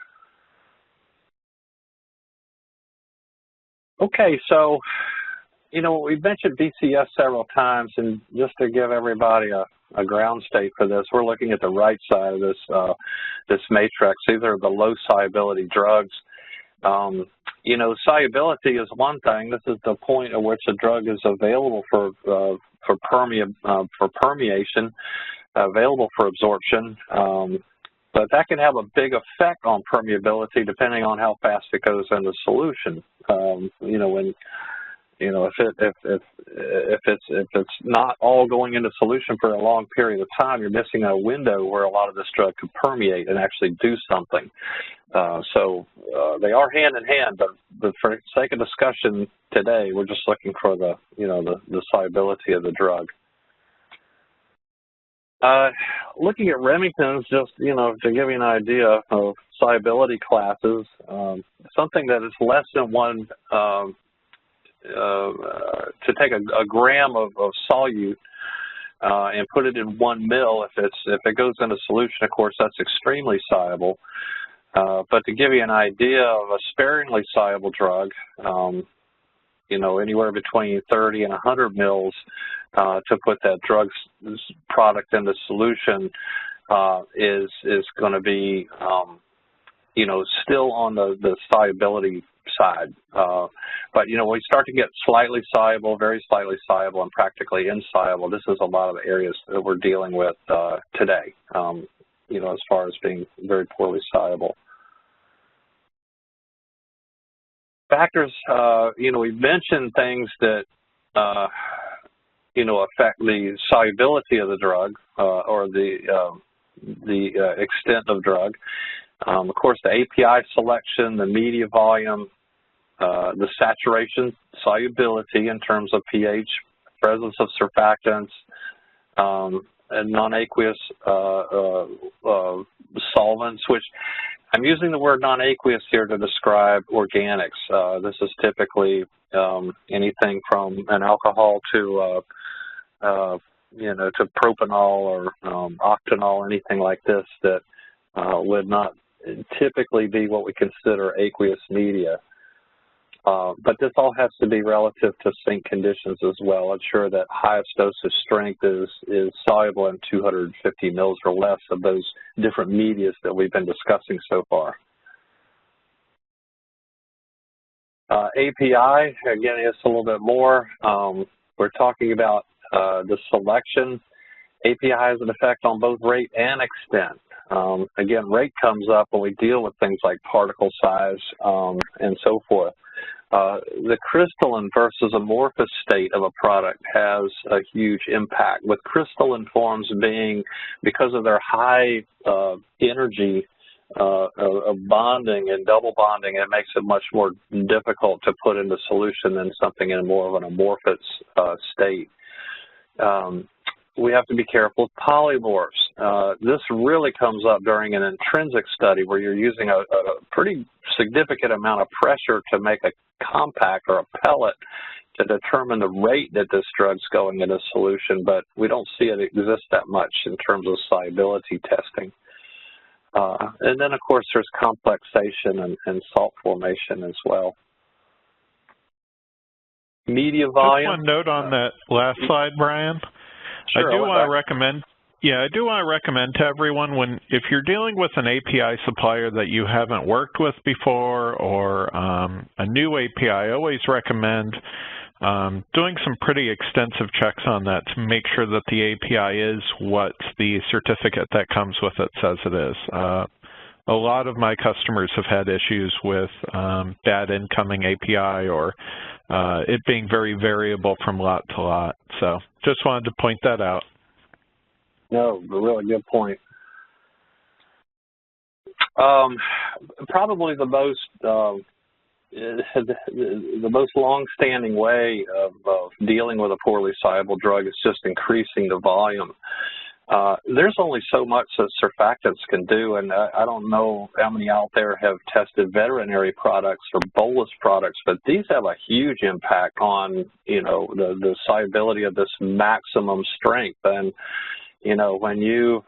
Okay, so, we've mentioned BCS several times, and just to give everybody a ground state for this, we're looking at the right side of this matrix. These are the low solubility drugs. Solubility is one thing. This is the point at which a drug is available for permeation, available for absorption. But that can have a big effect on permeability depending on how fast it goes into solution. If it's not all going into solution for a long period of time, you're missing a window where a lot of this drug could permeate and actually do something. So they are hand in hand, but for the sake of discussion today, we're just looking for the solubility of the drug. Looking at Remington's, just, to give you an idea of solubility classes, something that is less than one, to take a gram of solute and put it in 1 ml, if it goes into solution, of course, that's extremely soluble. But to give you an idea of a sparingly soluble drug, anywhere between 30 and 100 mils to put that drug's product into solution is going to be, still on the solubility side. But, we start to get slightly soluble, very slightly soluble, and practically insoluble. This is a lot of the areas that we're dealing with today, as far as being very poorly soluble. Factors, we mentioned things that you know, affect the solubility of the drug or the extent of drug. Of course, the API selection, the media volume, the saturation, solubility in terms of pH, presence of surfactants, and non-aqueous solvents, which I'm using the word non-aqueous here to describe organics. This is typically anything from an alcohol to, you know, to propanol or octanol, anything like this that would not typically be what we consider aqueous media. But this all has to be relative to sink conditions as well. Ensure that highest dosage strength is soluble in 250 mils or less of those different medias that we've been discussing so far. API, again, it's a little bit more. We're talking about the selection. API has an effect on both rate and extent. Again, rate comes up when we deal with things like particle size and so forth. The crystalline versus amorphous state of a product has a huge impact, with crystalline forms being, because of their high energy of bonding and double bonding, it makes it much more difficult to put into solution than something in more of an amorphous state. We have to be careful with polymorphs. This really comes up during an intrinsic study where you're using a pretty significant amount of pressure to make a compact or a pellet to determine the rate that this drug's going into solution, but we don't see it exist that much in terms of solubility testing. And then, of course, there's complexation and salt formation as well. Media volume.
Just one note on that last slide, Brian.
Sure,
I do want to recommend to everyone, if you're dealing with an API supplier that you haven't worked with before or a new API, I always recommend doing some pretty extensive checks on that to make sure that the API is what the certificate that comes with it says it is. A lot of my customers have had issues with bad incoming API or it being very variable from lot to lot. So just wanted to point that out.
No, a really good point. Probably the most long-standing way of dealing with a poorly soluble drug is just increasing the volume. There's only so much that surfactants can do, and I don't know how many out there have tested veterinary products or bolus products, but these have a huge impact on, you know, the solubility of this maximum strength. And, you know, when you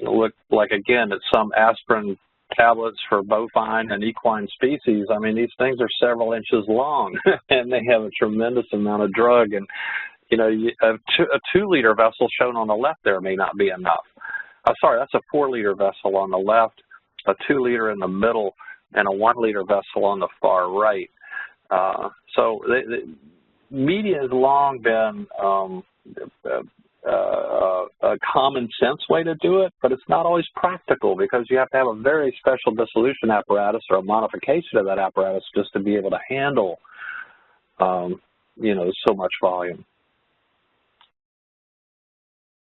look, like, again, at some aspirin tablets for bovine and equine species, I mean, these things are several inches long, and they have a tremendous amount of drug. And you know, a 2-liter vessel shown on the left there may not be enough. Sorry, that's a 4-liter vessel on the left, a 2-liter in the middle, and a 1-liter vessel on the far right. So the media has long been a common sense way to do it, but it's not always practical because you have to have a very special dissolution apparatus or a modification of that apparatus just to be able to handle, you know, so much volume.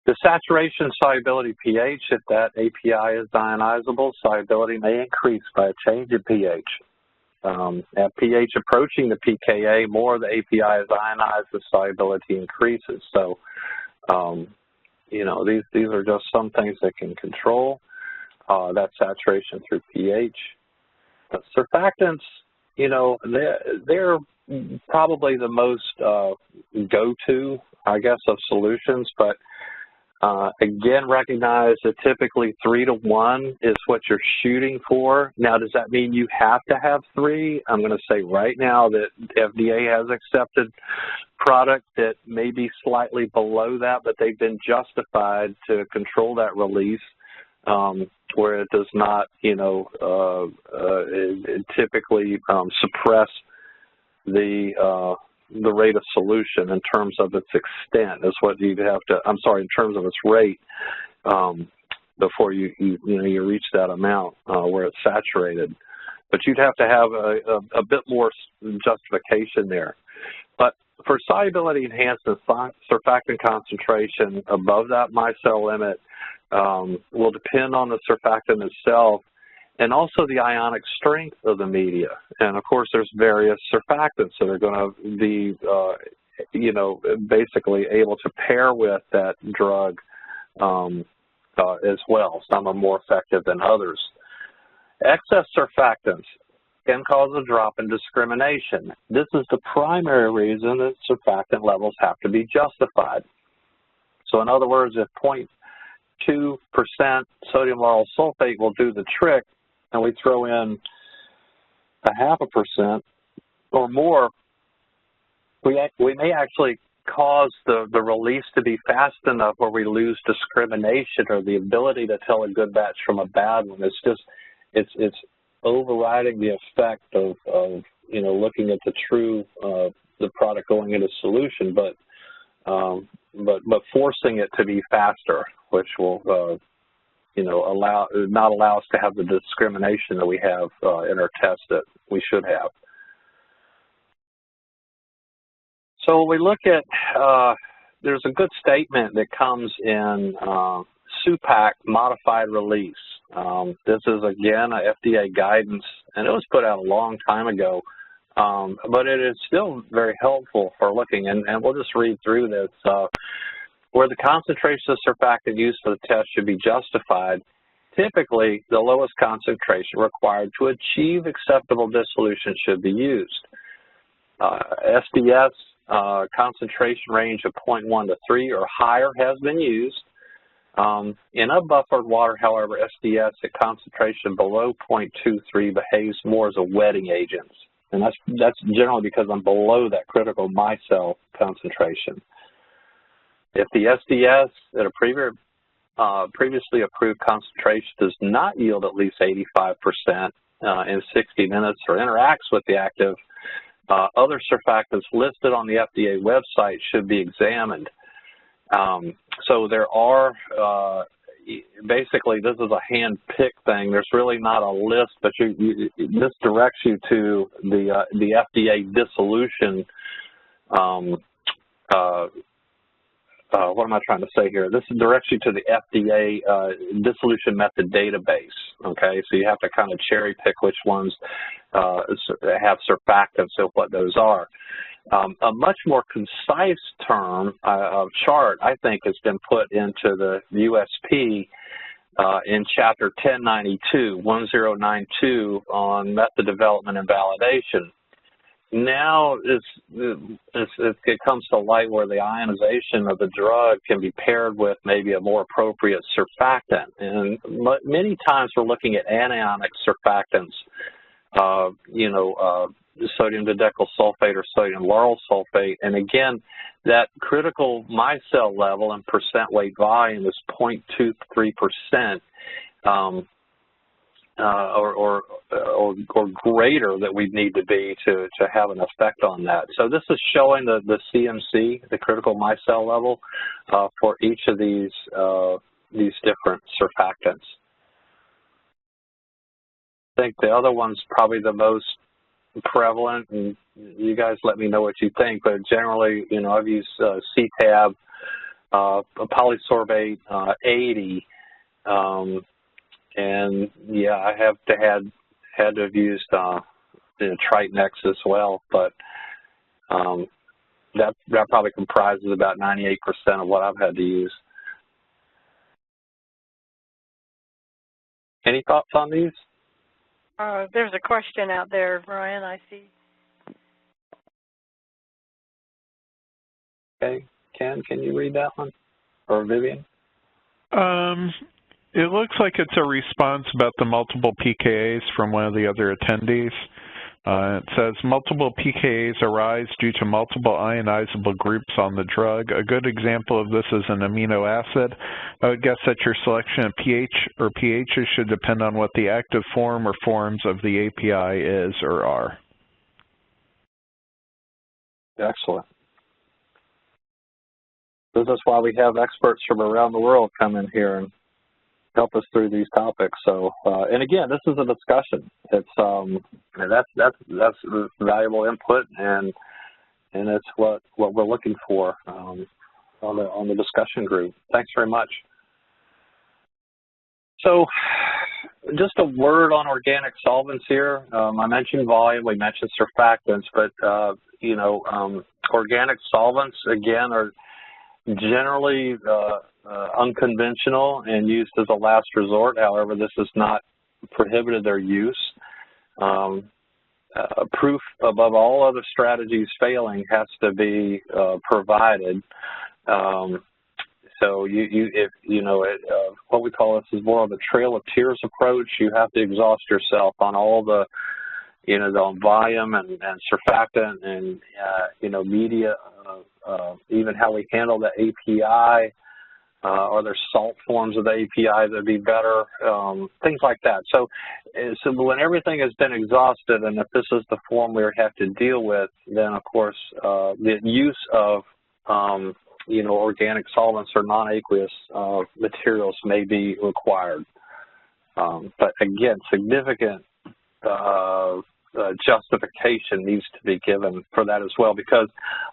The saturation solubility pH, if that API is ionizable, solubility may increase by a change in pH. At pH approaching the pKa, more of the API is ionized, the solubility increases. So, you know, these are just some things that can control that saturation through pH. But surfactants, you know, they're probably the most go-to, I guess, of solutions, but again, recognize that typically 3 to 1 is what you're shooting for. Now, does that mean you have to have 3? I'm going to say right now that FDA has accepted product that may be slightly below that, but they've been justified to control that release where it does not, you know, typically suppress the rate of solution in terms of its extent is what you'd have to, I'm sorry, in terms of its rate before you reach that amount where it's saturated. But you'd have to have a bit more justification there. But for solubility enhancement, surfactant concentration above that micelle limit will depend on the surfactant itself and also the ionic strength of the media. And of course, there's various surfactants that are going to be, basically able to pair with that drug as well. Some are more effective than others. Excess surfactants can cause a drop in discrimination. This is the primary reason that surfactant levels have to be justified. So in other words, if 0.2% sodium lauryl sulfate will do the trick, and we throw in 0.5% or more, we may actually cause the release to be fast enough where we lose discrimination or the ability to tell a good batch from a bad one. It's just, it's overriding the effect of looking at the true, the product going into solution, but forcing it to be faster, which will, not allow us to have the discrimination that we have in our test that we should have. So when we look at, there's a good statement that comes in SUPAC modified release. This is, again, a FDA guidance, and it was put out a long time ago, but it is still very helpful for looking, and we'll just read through this. Where the concentration of surfactant used for the test should be justified, typically the lowest concentration required to achieve acceptable dissolution should be used. SDS concentration range of 0.1 to 3 or higher has been used. In unbuffered water, however, SDS at concentration below 0.23 behaves more as a wetting agent. And that's generally because I'm below that critical micelle concentration. If the SDS at a previously approved concentration does not yield at least 85% in 60 minutes or interacts with the active, other surfactants listed on the FDA website should be examined. So there are, basically this is a hand-pick thing. There's really not a list, but this directs you to the FDA dissolution, what am I trying to say here? This directs you to the FDA dissolution method database, okay? So you have to kind of cherry pick which ones have surfactants and what those are. A much more concise term, chart, I think, has been put into the USP in Chapter 1092 on method development and validation. Now it comes to light where the ionization of the drug can be paired with maybe a more appropriate surfactant. And many times we're looking at anionic surfactants, sodium dodecyl sulfate or sodium lauryl sulfate. And again, that critical micelle level and percent weight volume is 0.23%. Or greater that we need to be to have an effect on that. So this is showing the CMC, the critical micelle level, for each of these different surfactants. I think the other one's probably the most prevalent, and you guys let me know what you think, but generally, I've used CTAB, polysorbate 80, and yeah, I have had to have used Tritenex as well, but that probably comprises about 98% of what I've had to use. Any thoughts on these?
There's a question out there, Ryan, I see.
Okay, Ken, can you read that one? Or Vivian?
It looks like it's a response about the multiple pKa's from one of the other attendees. It says multiple pKa's arise due to multiple ionizable groups on the drug. A good example of this is an amino acid. I would guess that your selection of pH or pHs should depend on what the active form or forms of the API is or are.
Excellent. This is why we have experts from around the world come in here and help us through these topics. So, and again, this is a discussion. It's that's valuable input, and and that's what we're looking for on the discussion group. Thanks very much. So just a word on organic solvents here. I mentioned volume, we mentioned surfactants, but organic solvents, again, are generally unconventional and used as a last resort. However, this has not prohibited their use. Proof above all other strategies failing has to be provided. So what we call this is more of a trail of tears approach. You have to exhaust yourself on all the, the volume and surfactant and, media, even how we handle the API. Are there salt forms of the API that would be better? Things like that. So when everything has been exhausted, and if this is the form we have to deal with, then of course the use of organic solvents or non-aqueous materials may be required. But again, significant justification needs to be given for that as well, because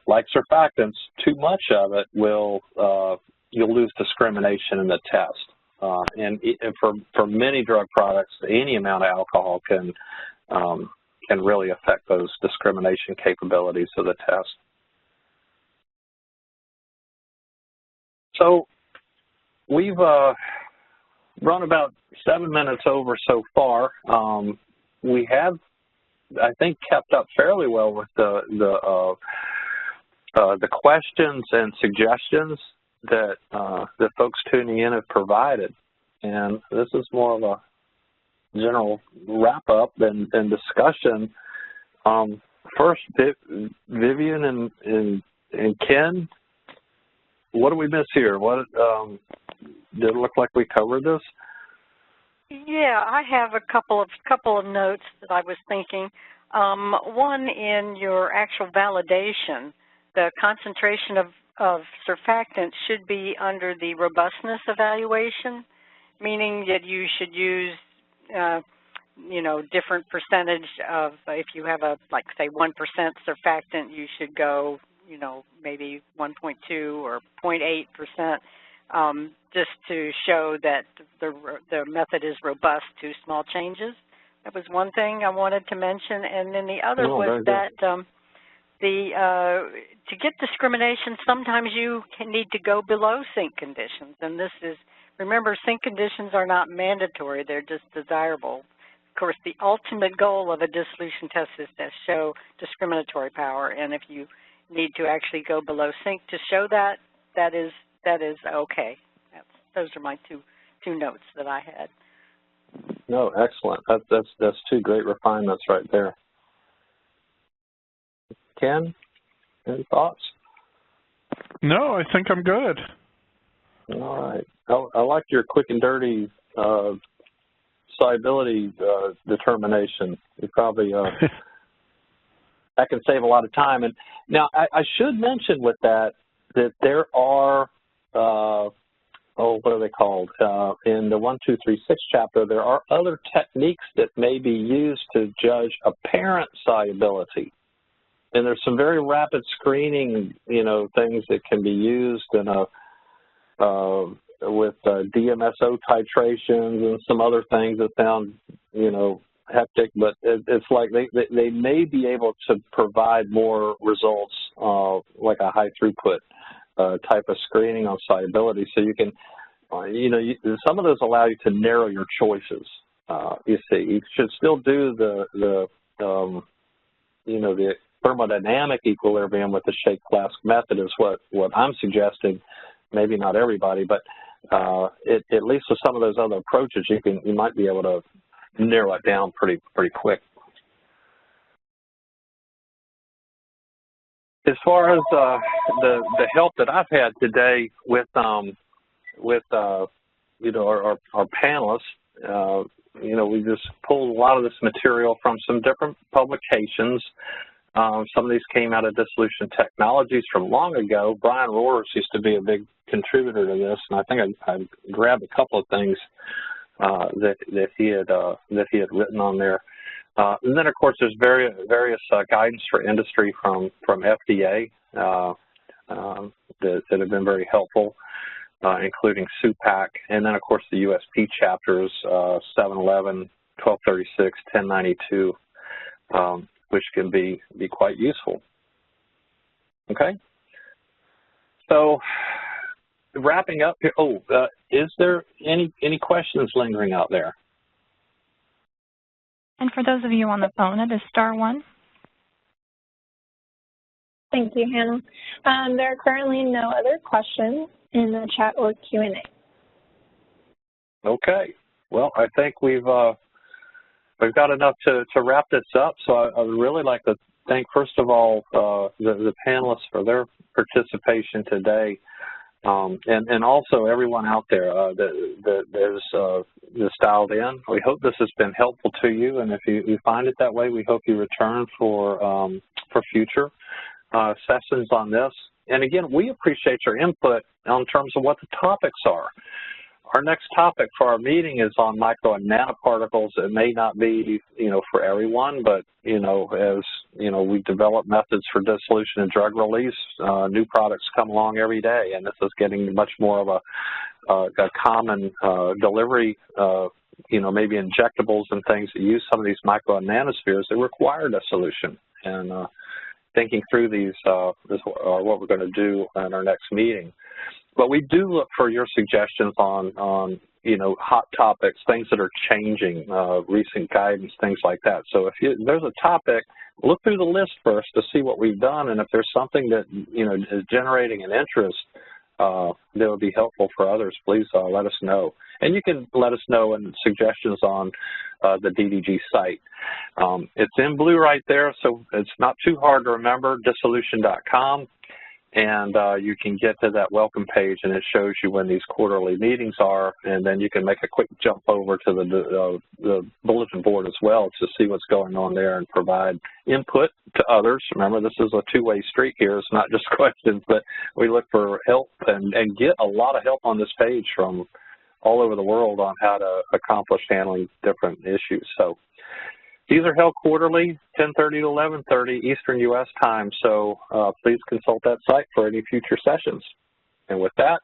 like surfactants, too much of it will you'll lose discrimination in the test. And for many drug products, any amount of alcohol can really affect those discrimination capabilities of the test. So we've run about 7 minutes over so far. We have, I think, kept up fairly well with the questions and suggestions that the folks tuning in have provided. And this is more of a general wrap-up and discussion. First, Vivian and Ken, what do we miss here? What did it look like we covered this?
Yeah, I have a couple of notes that I was thinking. One, in your actual validation, the concentration of surfactants should be under the robustness evaluation, meaning that you should use different percentage of, if you have like say 1% surfactant, you should go maybe 1.2 or 0.8%, just to show that the method is robust to small changes. That was one thing I wanted to mention. And then the other was that to get discrimination, sometimes you need to go below sink conditions. And this is, remember, sink conditions are not mandatory, they're just desirable. Of course, the ultimate goal of a dissolution test is to show discriminatory power, and if you need to actually go below sink to show that, that is okay. Those are my two notes that I had.
No, excellent. That's two great refinements right there. Ken, any thoughts?
No, I think I'm good.
All right. I like your quick and dirty solubility determination. You probably that can save a lot of time. And now I should mention with that there are what are they called? In the 1, 2, 3, 6 chapter, there are other techniques that may be used to judge apparent solubility. And there's some very rapid screening, things that can be used in with DMSO titrations and some other things that sound, hectic, but it's like they may be able to provide more results, like a high throughput type of screening on solubility. So you can, some of those allow you to narrow your choices. You see, you should still do the thermodynamic equilibrium with the shake flask method is what I'm suggesting. Maybe not everybody, but at least with some of those other approaches, you might be able to narrow it down pretty quick. As far as the help that I've had today with our panelists, we just pulled a lot of this material from some different publications. Some of these came out of Dissolution Technologies from long ago. Brian Rohrs used to be a big contributor to this, and I think I grabbed a couple of things that he had written on there. And then, of course, there's various guidance for industry from FDA that have been very helpful, including SUPAC, and then, of course, the USP chapters 711, 1236, 1092, which can be quite useful. Okay? So, wrapping up here, is there any questions lingering out there?
And for those of you on the phone, it is *1.
Thank you, Hannah. There are currently no other questions in the chat or Q&A.
Okay. Well, I think we've got enough to wrap this up. So I would really like to thank, first of all, the panelists for their participation today, and also everyone out there that is dialed in. We hope this has been helpful to you, and if you find it that way, we hope you return for future sessions on this. And again, we appreciate your input in terms of what the topics are. Our next topic for our meeting is on micro and nanoparticles. It may not be, for everyone, but, as, we develop methods for dissolution and drug release, new products come along every day, and this is getting much more of a common delivery, maybe injectables and things that use some of these micro and nanospheres that require dissolution. And thinking through these is what we're going to do in our next meeting. But we do look for your suggestions on hot topics, things that are changing, recent guidance, things like that. So if there's a topic, look through the list first to see what we've done, and if there's something that, is generating an interest that would be helpful for others, please let us know. And you can let us know in suggestions on the DDG site. It's in blue right there, so it's not too hard to remember, dissolution.com. And you can get to that welcome page, and it shows you when these quarterly meetings are, and then you can make a quick jump over to the bulletin board as well to see what's going on there and provide input to others. Remember, this is a two-way street here. It's not just questions, but we look for help and get a lot of help on this page from all over the world on how to accomplish handling different issues. So these are held quarterly, 10:30 to 11:30 Eastern U.S. time, so please consult that site for any future sessions. And with that,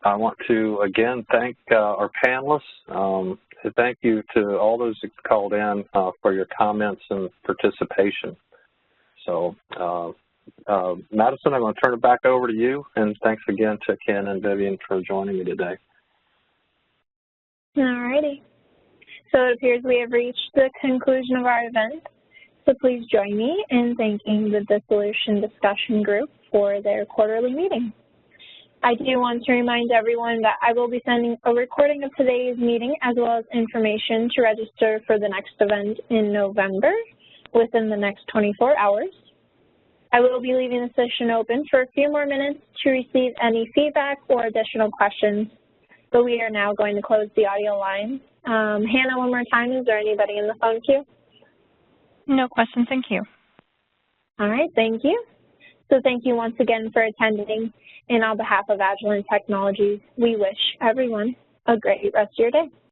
I want to again thank our panelists. Thank you to all those that called in for your comments and participation. So, Madison, I'm going to turn it back over to you, and thanks again to Ken and Vivian for joining me today.
All righty. So it appears we have reached the conclusion of our event. So please join me in thanking the Dissolution Discussion Group for their quarterly meeting. I do want to remind everyone that I will be sending a recording of today's meeting as well as information to register for the next event in November within the next 24 hours. I will be leaving the session open for a few more minutes to receive any feedback or additional questions, but we are now going to close the audio line. Hannah, one more time, is there anybody in the phone queue?
No questions, thank you.
All right, thank you. So thank you once again for attending. And on behalf of Agilent Technologies, we wish everyone a great rest of your day.